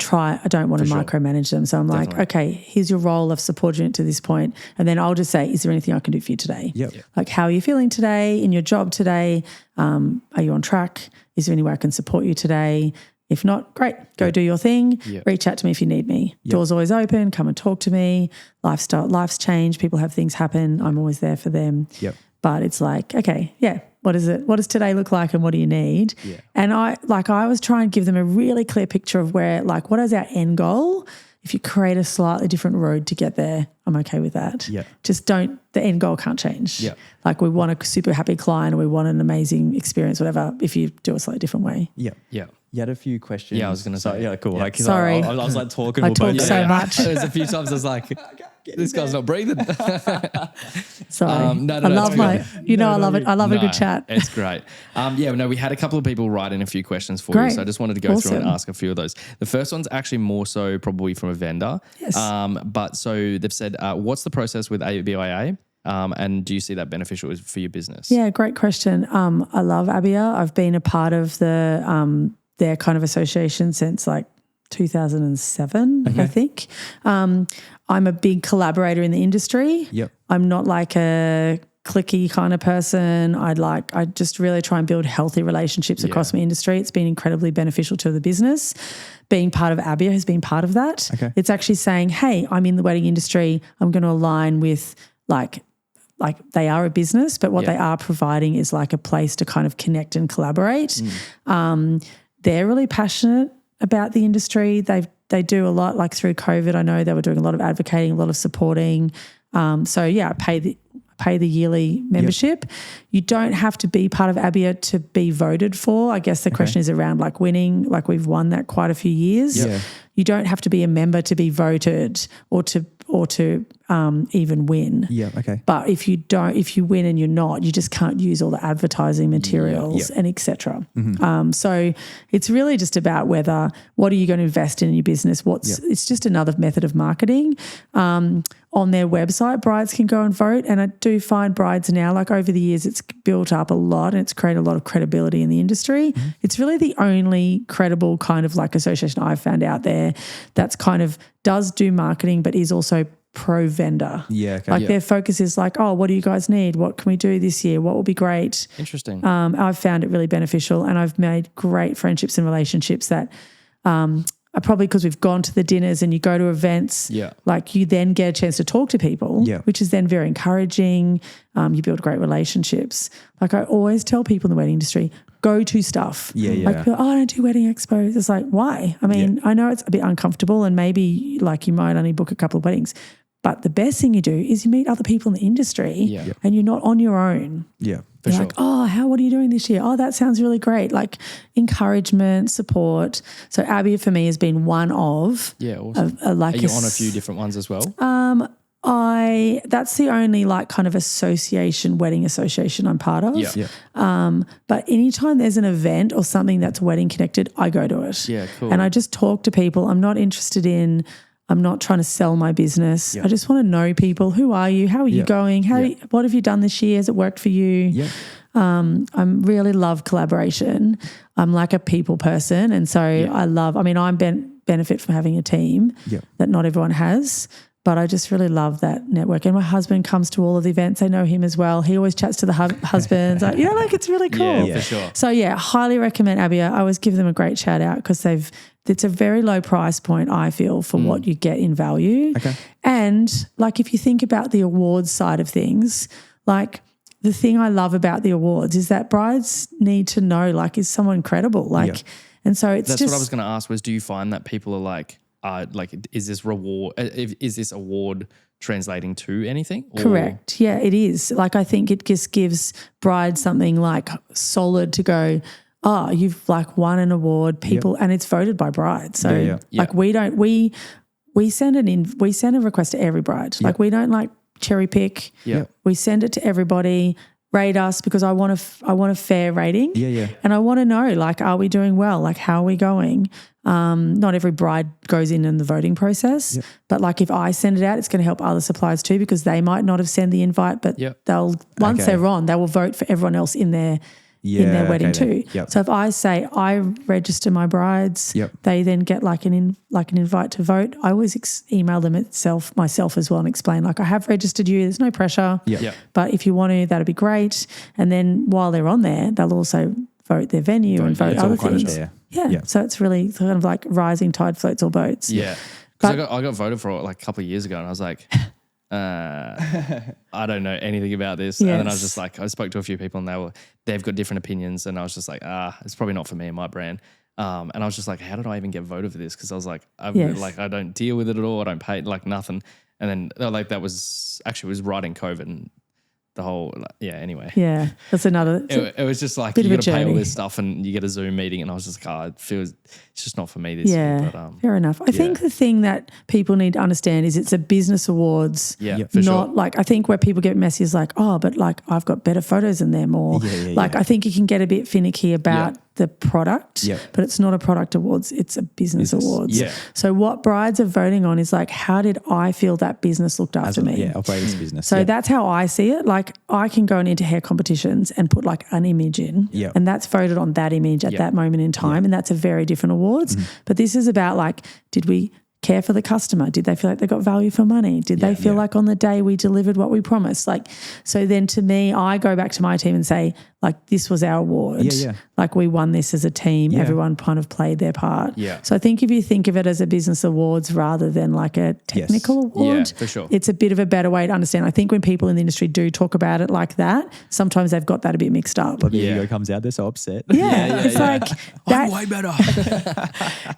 don't want to micromanage them. So I'm like, okay, here's your role, I've supported you to this point, and then I'll just say, is there anything I can do for you today? Like how are you feeling today in your job today? Are you on track? Is there any way I can support you today? If not, great, go do your thing. Reach out to me if you need me. Door's always open. Come and talk to me. Life's changed. People have things happen. I'm always there for them. But it's like, okay, what is it? What does today look like and what do you need? And I always try and give them a really clear picture of where, like, what is our end goal? If you create a slightly different road to get there, I'm okay with that. Just the end goal can't change. Like we want a super happy client or we want an amazing experience, whatever, if you do a slightly different way. You had a few questions. Yeah, I was going to say. Yeah, cool. Like, sorry. I was like talking. I talk so much. There's a few times I was like, this guy's not breathing. Sorry. I love I love it. I love a good chat. It's great. We had a couple of people write in a few questions for you. So I just wanted to go through and ask a few of those. The first one's actually more so probably from a vendor. Yes. But so they've said, what's the process with ABIA? And do you see that beneficial for your business? Yeah, great question. I love ABIA. I've been a part of their kind of association since like 2007, I think. I'm a big collaborator in the industry. I'm not like a cliquey kind of person. I just really try and build healthy relationships across my industry. It's been incredibly beneficial to the business. Being part of Abia has been part of that. Okay. It's actually saying, hey, I'm in the wedding industry. I'm going to align with like they are a business, but what they are providing is like a place to kind of connect and collaborate. They're really passionate about the industry. They do a lot, like through COVID, I know they were doing a lot of advocating, a lot of supporting. I pay the yearly membership. You don't have to be part of ABIA to be voted for. I guess the question is around like winning, like we've won that quite a few years. Yeah. You don't have to be a member to be voted or to even win. Yeah, okay. But if you win and you're not, you just can't use all the advertising materials and etc. So it's really just about what are you going to invest in your business? It's just another method of marketing. On their website, brides can go and vote, and I do find brides now, like over the years, it's built up a lot and it's created a lot of credibility in the industry. It's really the only credible kind of like association I've found out there that's kind of does do marketing but is also pro-vendor. Yeah, okay. Their focus is like, oh, what do you guys need? What can we do this year? What will be great? Interesting. I've found it really beneficial, and I've made great friendships and relationships that probably because we've gone to the dinners and you go to events, like you then get a chance to talk to people, which is then very encouraging. You build great relationships. Like I always tell people in the wedding industry, go to stuff. Like people, I don't do wedding expos. It's like, why? I mean, I know it's a bit uncomfortable and maybe like you might only book a couple of weddings, but the best thing you do is you meet other people in the industry and you're not on your own. Yeah. You're like, what are you doing this year? Oh, that sounds really great. Like encouragement, support. So Abby for me has been one of. Yeah, awesome. Are you on a few different ones as well? That's the only like kind of wedding association I'm part of. But anytime there's an event or something that's wedding connected, I go to it. Yeah, cool. And I just talk to people. I'm not trying to sell my business. I just want to know people. Who are you? How are you going? What have you done this year? Has it worked for you? I really love collaboration. I'm like a people person. And so I benefit from having a team that not everyone has. But I just really love that network. And my husband comes to all of the events. I know him as well. He always chats to the husbands. It's really cool. Yeah, for sure. So, highly recommend Abia. I always give them a great shout out because it's a very low price point, I feel, for what you get in value. Okay. And, like, if you think about the awards side of things, like, the thing I love about the awards is that brides need to know, like, is someone credible? Like, and so it's That's what I was going to ask was, do you find that people are like, is this award translating to anything? Or? Correct. Yeah, it is. Like, I think it just gives brides something like solid to go, you've like won an award, people, and it's voted by brides. So like we send a request to every bride. Like we don't like cherry pick. Yeah. We send it to everybody. Rate us because I want a fair rating. Yeah. And I want to know, like, are we doing well? Like, how are we going? Not every bride goes in the voting process, but like if I send it out, it's going to help other suppliers too because they might not have sent the invite, but once they're on, they will vote for everyone else in their wedding too. So if I say I register my brides, they then get like an invite to vote. I always email them myself as well and explain like I have registered you. There's no pressure, but if you want to, that'd be great. And then while they're on there, they'll also vote their venue and vote other things. So it's really kind of like rising tide floats all boats. Yeah, because I got voted for it like a couple of years ago, and I was like. I don't know anything about this. And then I was just like, I spoke to a few people and they've got different opinions. And I was just like, it's probably not for me and my brand. And I was just like, how did I even get voted for this? Because I was like, I don't deal with it at all. I don't pay like nothing. And then like that was right in COVID and the whole, anyway. Yeah, that's another. It was just like, you got to pay all this stuff and you get a Zoom meeting. And I was just like, it's just not for me this year. But, fair enough. I think the thing that people need to understand is it's a business awards. For not sure. like, I think where people get messy is like, but like I've got better photos than them or I think you can get a bit finicky about the product, but it's not a product awards, it's a business awards. Yeah. So what brides are voting on is like, how did I feel that business looked after me? Yeah, operate this business. So that's how I see it. Like I can go into hair competitions and put like an image in and that's voted on that image at that moment in time and that's a very different awards. But this is about like, did we care for the customer? Did they feel like they got value for money? Did they feel like on the day we delivered what we promised? Like, so then to me, I go back to my team and say, like, this was our award. Like, we won this as a team. Everyone kind of played their part. So I think if you think of it as a business awards rather than like a technical award, for sure, it's a bit of a better way to understand. I think when people in the industry do talk about it like that, sometimes they've got that a bit mixed up. Like the ego comes out, they're so upset. It's like that, I'm way better.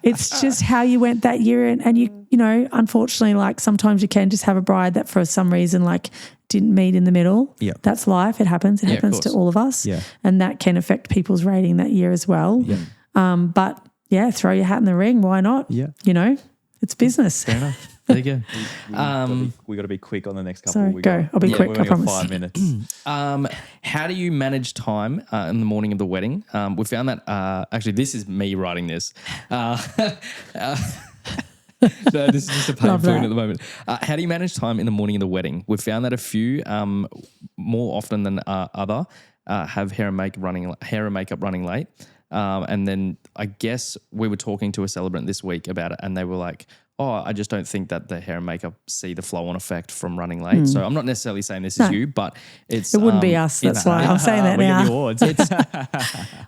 It's just how you went that year, and you know, unfortunately, like sometimes you can just have a bride that for some reason like didn't meet in the middle. That's life. It happens. It happens to all of us. And that can affect people's rating that year as well. But throw your hat in the ring. Why not? You know, it's business. Fair enough. There you go. We got to be quick on the next couple. Sorry, go. I'll be quick. I promise. 5 minutes. How do you manage time in the morning of the wedding? We found that actually, this is me writing this. No, this is just a pain point at the moment. How do you manage time in the morning of the wedding? We've found that a few, more often than other, have hair and makeup running late. And then I guess we were talking to a celebrant this week about it, and they were like, oh, I just don't think that the hair and makeup see the flow-on effect from running late. So I'm not necessarily saying this is you, but it wouldn't be us. That's why I'm saying that now.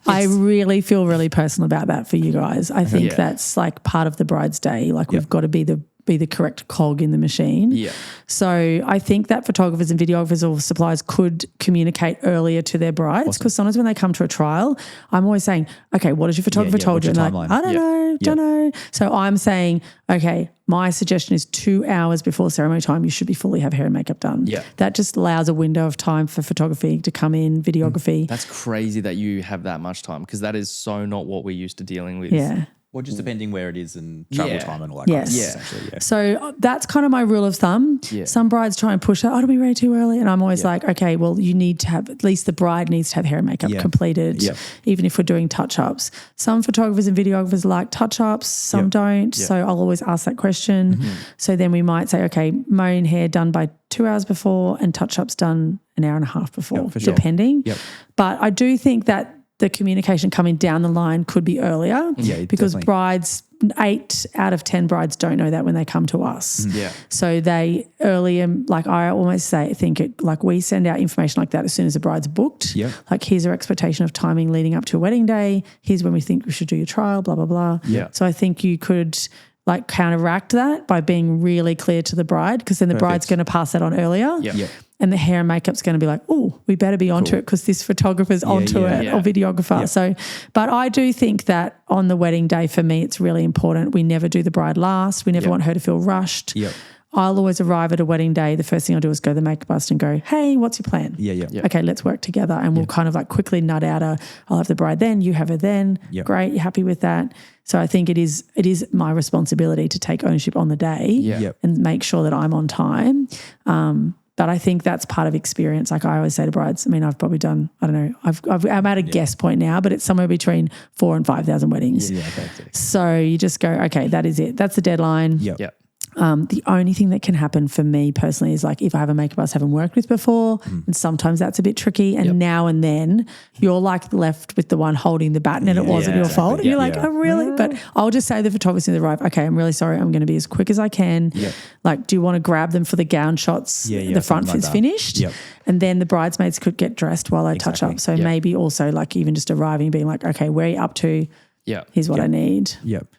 I really feel really personal about that for you guys. I think that's like part of the bride's day. Like we've got to be the correct cog in the machine. So I think that photographers and videographers or suppliers could communicate earlier to their brides, because sometimes when they come to a trial, I'm always saying, okay, what has your photographer told you? And they're like, I don't know. So I'm saying, okay, my suggestion is 2 hours before ceremony time, you should be fully have hair and makeup done. That just allows a window of time for photography to come in, videography. That's crazy that you have that much time, because that is so not what we're used to dealing with. Or just depending where it is and travel time and all that kind of stuff. Essentially, So that's kind of my rule of thumb. Some brides try and push that, don't be ready too early. And I'm always like, okay, well, you need to have, at least the bride needs to have hair and makeup completed, even if we're doing touch-ups. Some photographers and videographers like touch-ups, some don't. So I'll always ask that question. So then we might say, okay, mowing hair done by 2 hours before and touch-ups done an hour and a half before, depending. But I do think that the communication coming down the line could be earlier because brides, 8 out of 10 brides don't know that when they come to us. So they earlier, like I almost think it, like we send out information like that as soon as the bride's booked. Like here's our expectation of timing leading up to a wedding day. Here's when we think we should do your trial, blah, blah, blah. So I think you could like counteract that by being really clear to the bride, because then the bride's going to pass that on earlier. And the hair and makeup's going to be like, oh, we better be onto it because this photographer's onto it or videographer. So, but I do think that on the wedding day, for me, it's really important. We never do the bride last. We never want her to feel rushed. I'll always arrive at a wedding day. The first thing I'll do is go to the makeup artist and go, hey, what's your plan? Okay, let's work together. And we'll kind of like quickly nut out I'll have the bride then, you have her then. Great, you're happy with that. So I think it is my responsibility to take ownership on the day and make sure that I'm on time. But I think that's part of experience. Like I always say to brides, I mean, I've probably done, I don't know, I'm at a guess point now, but it's somewhere between 4,000 and 5,000 weddings. So you just go, okay, that is it. That's the deadline. The only thing that can happen for me personally is like if I have a makeup artist I haven't worked with before, and sometimes that's a bit tricky. And now and then you're like left with the one holding the baton and it wasn't your fault. And you're like, oh, really? But I'll just say to the photographer in the arrive, okay, I'm really sorry. I'm going to be as quick as I can. Like, do you want to grab them for the gown shots? The front is finished. And then the bridesmaids could get dressed while I touch up. So maybe also like even just arriving, being like, okay, where are you up to? Here's what I need.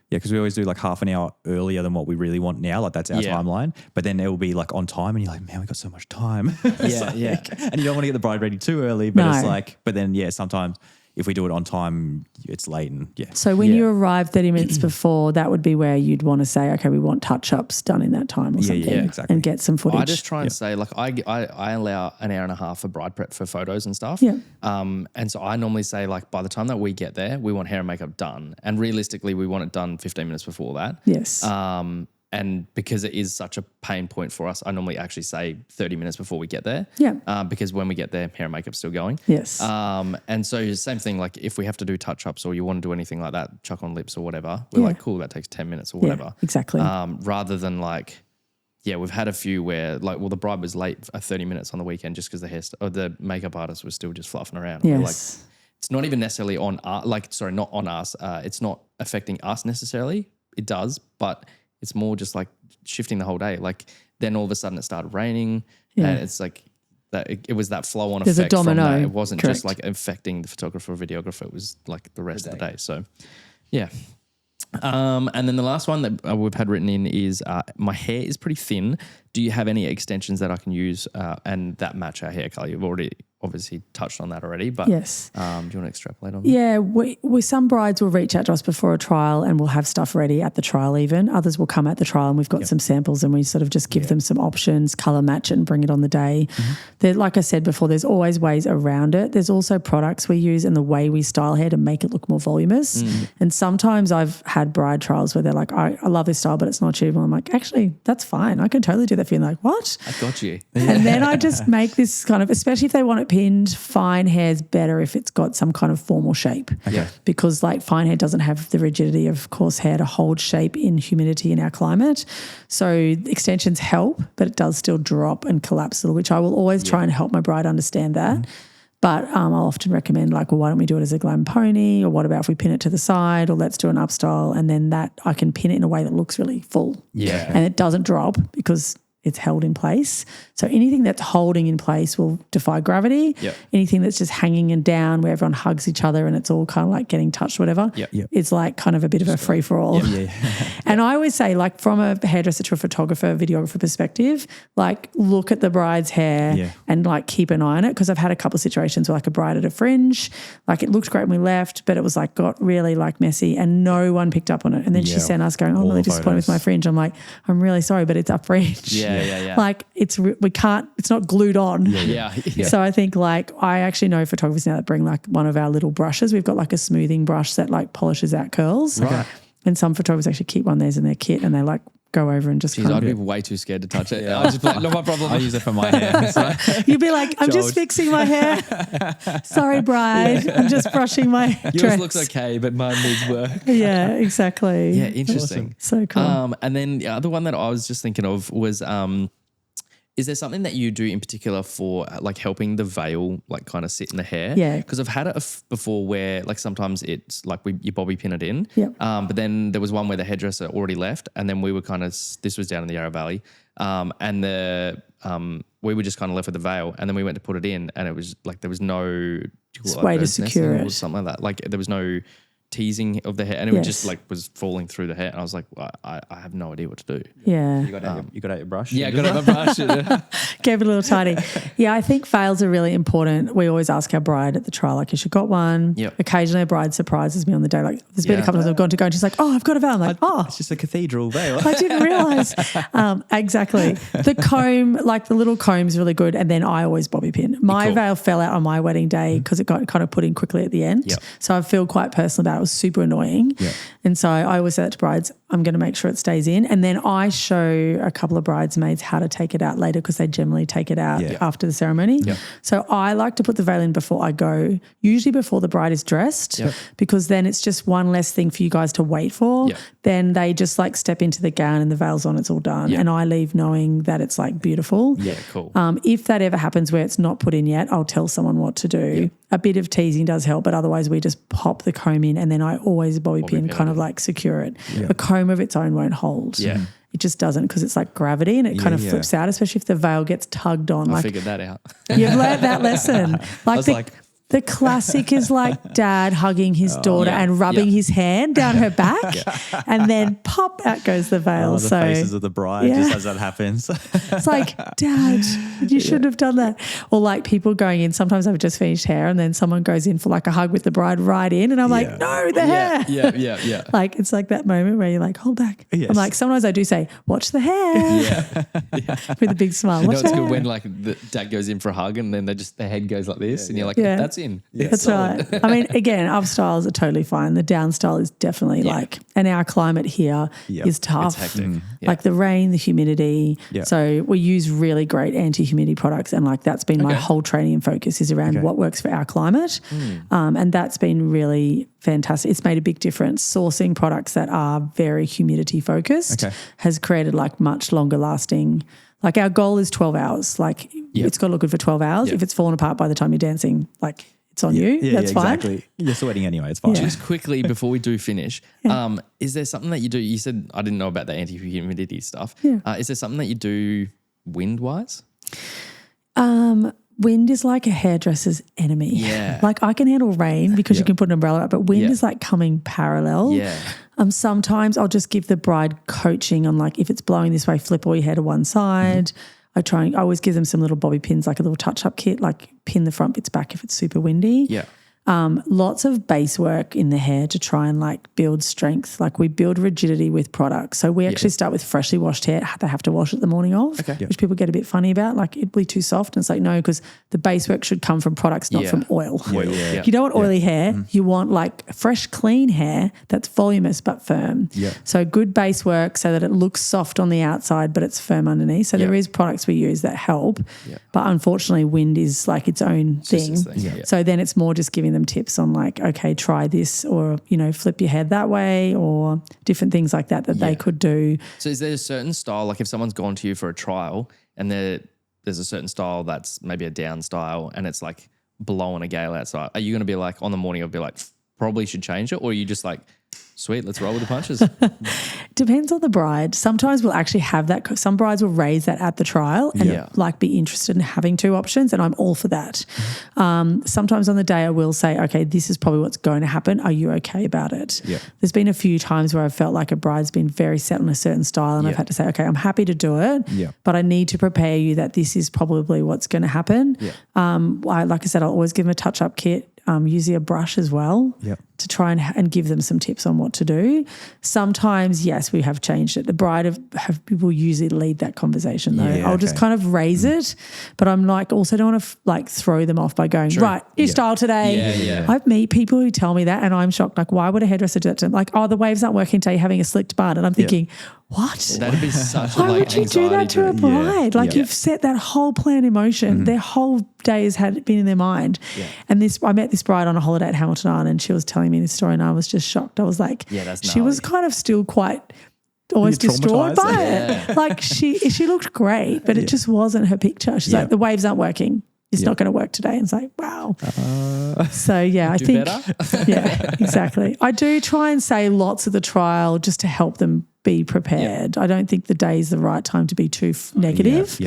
Because we always do like half an hour earlier than what we really want now. Like that's our timeline. But then it will be like on time and you're like, man, we got so much time. And you don't want to get the bride ready too early. But it's like, but then sometimes if we do it on time, it's late and So when you arrive 30 minutes before, that would be where you'd want to say, okay, we want touch-ups done in that time or something. Exactly. And get some footage. I just try and say, like, I allow an hour and a half for bride prep for photos and stuff. And so I normally say, like, by the time that we get there, we want hair and makeup done. And realistically, we want it done 15 minutes before that. And because it is such a pain point for us, I normally actually say 30 minutes before we get there. Because when we get there, hair and makeup's still going. And so same thing, like if we have to do touch-ups or you want to do anything like that, chuck on lips or whatever, we're like, cool, that takes 10 minutes or whatever. Exactly. Rather than like, we've had a few where like, well, the bride was late 30 minutes on the weekend just because the makeup artist was still just fluffing around. And we're like, it's not even necessarily on us, not on us. It's not affecting us necessarily. It does, but It's more just like shifting the whole day. Like then all of a sudden it started raining and it's like that it was that flow on There's effect a domino. from that. It wasn't Correct. just like affecting the photographer or videographer. It was like the rest of the day. So yeah. And then the last one that we've had written in is my hair is pretty thin. Do you have any extensions that I can use and that match our hair color? You've already obviously touched on that already, but yes. Do you want to extrapolate on that? Yeah, we some brides will reach out to us before a trial and we'll have stuff ready at the trial even. Others will come at the trial and we've got some samples and we sort of just give them some options, colour match it and bring it on the day. Like I said before, there's always ways around it. There's also products we use and the way we style hair to make it look more voluminous. And sometimes I've had bride trials where they're like, I love this style, but it's not achievable. I'm like, actually, that's fine. I can totally do that for you. And they're like, what? I got you. And then I just make this kind of, especially if they want it pinned, fine hair's better if it's got some kind of formal shape. Yeah. Because like fine hair doesn't have the rigidity of coarse hair to hold shape in humidity in our climate. So extensions help, but it does still drop and collapse a little, which I will always try and help my bride understand that. But I'll often recommend like, well, why don't we do it as a glam pony, or what about if we pin it to the side, or let's do an up style, and then that I can pin it in a way that looks really full. Yeah. And it doesn't drop because it's held in place. So anything that's holding in place will defy gravity. Yep. Anything that's just hanging and down where everyone hugs each other and it's all kind of like getting touched, whatever, it's like kind of a bit of a free-for-all. And I always say, like, from a hairdresser to a photographer, videographer perspective, like, look at the bride's hair and like keep an eye on it, because I've had a couple of situations where like a bride at a fringe, like it looked great when we left, but it was like got really like messy and no one picked up on it. And then she sent us going, I'm really disappointed with my fringe. I'm like, I'm really sorry, but it's a fringe. Like it's not glued on. So I think like I actually know photographers now that bring like one of our little brushes. We've got like a smoothing brush that like polishes out curls. Right. And some photographers actually keep one of theirs in their kit and they like go over and just I'd be way too scared to touch it. I'd just be like, not my problem. I use it for my hair. So. You'd be like, I'm just fixing my hair. Sorry, bride. I'm just brushing my dress. Yours looks okay, but mine needs work. Yeah, exactly. Yeah, interesting. Awesome. So cool. And then the other one that I was just thinking of was, is there something that you do in particular for like helping the veil like kind of sit in the hair? Yeah. Because I've had it before where like sometimes it's like you bobby pin it in. Yep. But then there was one where the hairdresser already left and then we were kind of, this was down in the Yarra Valley, and we were just kind of left with the veil and then we went to put it in and it was like there was no way to secure it or something like that. Like there was no teasing of the hair and it just like was falling through the hair and I was like, well, I have no idea what to do. Yeah. You got out your brush? Yeah, I got out my brush. Gave it a little tidy. Yeah, I think veils are really important. We always ask our bride at the trial, like, has she got one? Yep. Occasionally a bride surprises me on the day. Like there's been a couple of times I've gone to go and she's like, oh, I've got a veil. I'm like, It's just a cathedral veil. I didn't realise. Exactly. The comb, like the little comb's really good, and then I always bobby pin. My veil fell out on my wedding day because it got kind of put in quickly at the end. Yep. So I feel quite personal about it. It was super annoying. Yep. And so I always say that to brides, I'm going to make sure it stays in. And then I show a couple of bridesmaids how to take it out later because they generally take it out after the ceremony. Yep. So I like to put the veil in before I go, usually before the bride is dressed, because then it's just one less thing for you guys to wait for. Yep. Then they just like step into the gown and the veil's on, it's all done. Yep. And I leave knowing that it's like beautiful. Yeah, cool. If that ever happens where it's not put in yet, I'll tell someone what to do. Yep. A bit of teasing does help, but otherwise we just pop the comb in and then I always bobby pin kind of like secure it. Yep. A comb of its own won't hold. Yeah. It just doesn't because it's like gravity and it kind of flips out, especially if the veil gets tugged on. I figured that out. You've learned that lesson. The classic is like dad hugging his daughter and rubbing his hand down her back and then pop, out goes the veil. The faces of the bride just as that happens. It's like, Dad, you shouldn't have done that. Or like people going in, sometimes I've just finished hair and then someone goes in for like a hug with the bride right in and I'm like, no, the hair. Yeah. Like it's like that moment where you're like, hold back. Yes. I'm like, sometimes I do say, watch the hair. With a big smile. You know, it's good when like the dad goes in for a hug and then their head goes like this and you're like, that's in. That's right. I mean, again, up styles are totally fine. The down style is definitely like, and our climate here is tough. It's hectic. Like the rain, the humidity. So we use really great anti-humidity products and like that's been my whole training and focus is around what works for our climate. And that's been really fantastic. It's made a big difference. Sourcing products that are very humidity focused has created like much longer lasting. Like our goal is 12 hours. Like it's got to look good for 12 hours. If it's fallen apart by the time you're dancing, like it's on you. That's fine. Exactly. You're sweating anyway. It's fine. Just quickly before we do finish, is there something that you do? You said I didn't know about the anti-humidity stuff. Yeah. Is there something that you do wind-wise? Wind is like a hairdresser's enemy. Yeah. Like I can handle rain because you can put an umbrella up, but wind is like coming parallel. Yeah. Sometimes I'll just give the bride coaching on like if it's blowing this way, flip all your hair to one side. I always give them some little bobby pins, like a little touch-up kit, like pin the front bits back if it's super windy. Yeah. Lots of base work in the hair to try and like build strength. Like we build rigidity with products. So we actually start with freshly washed hair. They have to wash it the morning of, which people get a bit funny about. Like it'd be too soft. And it's like, no, because the base work should come from products, not from oil. You don't want oily hair. You want like fresh, clean hair that's voluminous but firm. So good base work so that it looks soft on the outside but it's firm underneath. So there is products we use that help. But unfortunately wind is like its own thing. So then it's more just giving them tips on like, okay, try this or, you know, flip your hair that way or different things like that they could do. So is there a certain style, like if someone's gone to you for a trial and there's a certain style that's maybe a down style and it's like blowing a gale outside, are you going to be like on the morning of be like, probably should change it? Or are you just like, sweet, let's roll with the punches? Depends on the bride. Sometimes we'll actually have that. Some brides will raise that at the trial and like be interested in having two options, and I'm all for that. Sometimes on the day I will say, okay, this is probably what's going to happen. Are you okay about it? There's been a few times where I've felt like a bride's been very set on a certain style and I've had to say, okay, I'm happy to do it, but I need to prepare you that this is probably what's going to happen. Like I said, I'll always give them a touch-up kit. Usually a brush as well to try and give them some tips on what to do. Sometimes, yes, we have changed it. The bride will usually lead that conversation though. I'll just kind of raise it, but I'm like also don't want to like throw them off by going, right, your style today. I meet people who tell me that and I'm shocked. Like, why would a hairdresser do that to them? Like, oh, the waves aren't working today, you're having a slicked bun. And I'm thinking, what? That'd be such a why would you do that to a bride? Like you've set that whole plan in motion. Their whole day has been in their mind. And I met this bride on a holiday at Hamilton Island and she was telling me this story and I was just shocked. I was like, she was kind of still quite almost distraught by it. Like she looked great, but it just wasn't her picture. She's like, the waves aren't working. It's not going to work today. And it's like, wow. So yeah, I think, exactly. I do try and say lots of the trial just to help them be prepared. I don't think the day is the right time to be too negative.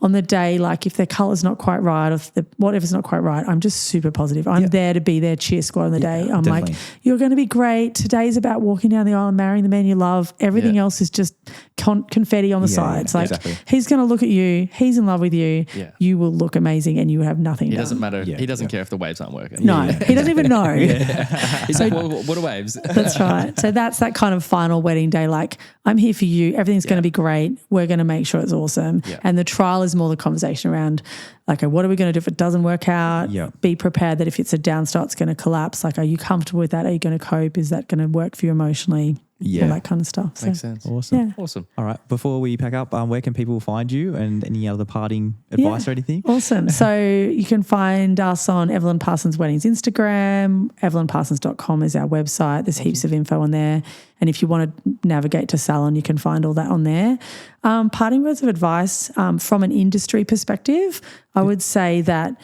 On the day, like if their colour's not quite right or if whatever's not quite right, I'm just super positive. I'm there to be their cheer squad on the day. I'm like, you're going to be great. Today's about walking down the aisle and marrying the man you love. Everything else is just confetti on the sides. Like he's going to look at you. He's in love with you. You will look amazing and you will have nothing done. It doesn't matter. He doesn't care if the waves aren't working. No, he doesn't even know. He's like, what are waves? That's right. So that's that kind of final wedding day. Like, I'm here for you. Everything's going to be great. We're going to make sure it's awesome. And the trial is more the conversation around, like, okay, what are we going to do if it doesn't work out? Be prepared that if it's a down style, it's going to collapse. Like, are you comfortable with that? Are you going to cope? Is that going to work for you emotionally? All that kind of stuff. Makes sense. Awesome. Awesome. All right. Before we pack up, where can people find you and any other parting advice or anything? Awesome. So you can find us on Evalyn Parsons Weddings Instagram. EvalynParsons.com is our website. There's heaps of info on there. And if you want to navigate to Salon, you can find all that on there. Parting words of advice from an industry perspective, I would say that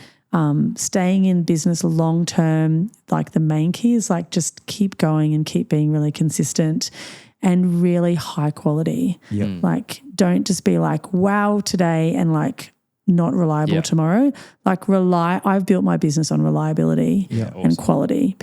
staying in business long term, like the main key is like just keep going and keep being really consistent and really high quality. Like don't just be like wow today and like not reliable tomorrow. Like I've built my business on reliability and quality.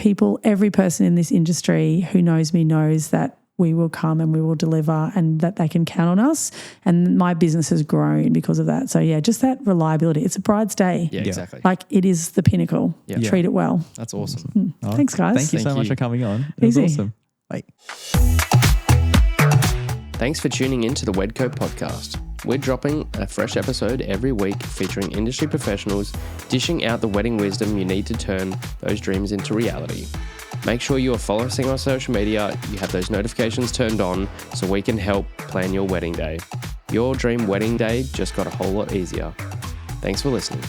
Every person in this industry who knows me knows that we will come and we will deliver and that they can count on us. And my business has grown because of that. So, yeah, just that reliability. It's a bride's day. Yeah, exactly. Like it is the pinnacle. Treat it well. That's awesome. Thanks, guys. Thank you so much for coming on. It was awesome. Bye. Thanks for tuning in to the Wedco podcast. We're dropping a fresh episode every week featuring industry professionals dishing out the wedding wisdom you need to turn those dreams into reality. Make sure you are following us on social media, you have those notifications turned on so we can help plan your wedding day. Your dream wedding day just got a whole lot easier. Thanks for listening.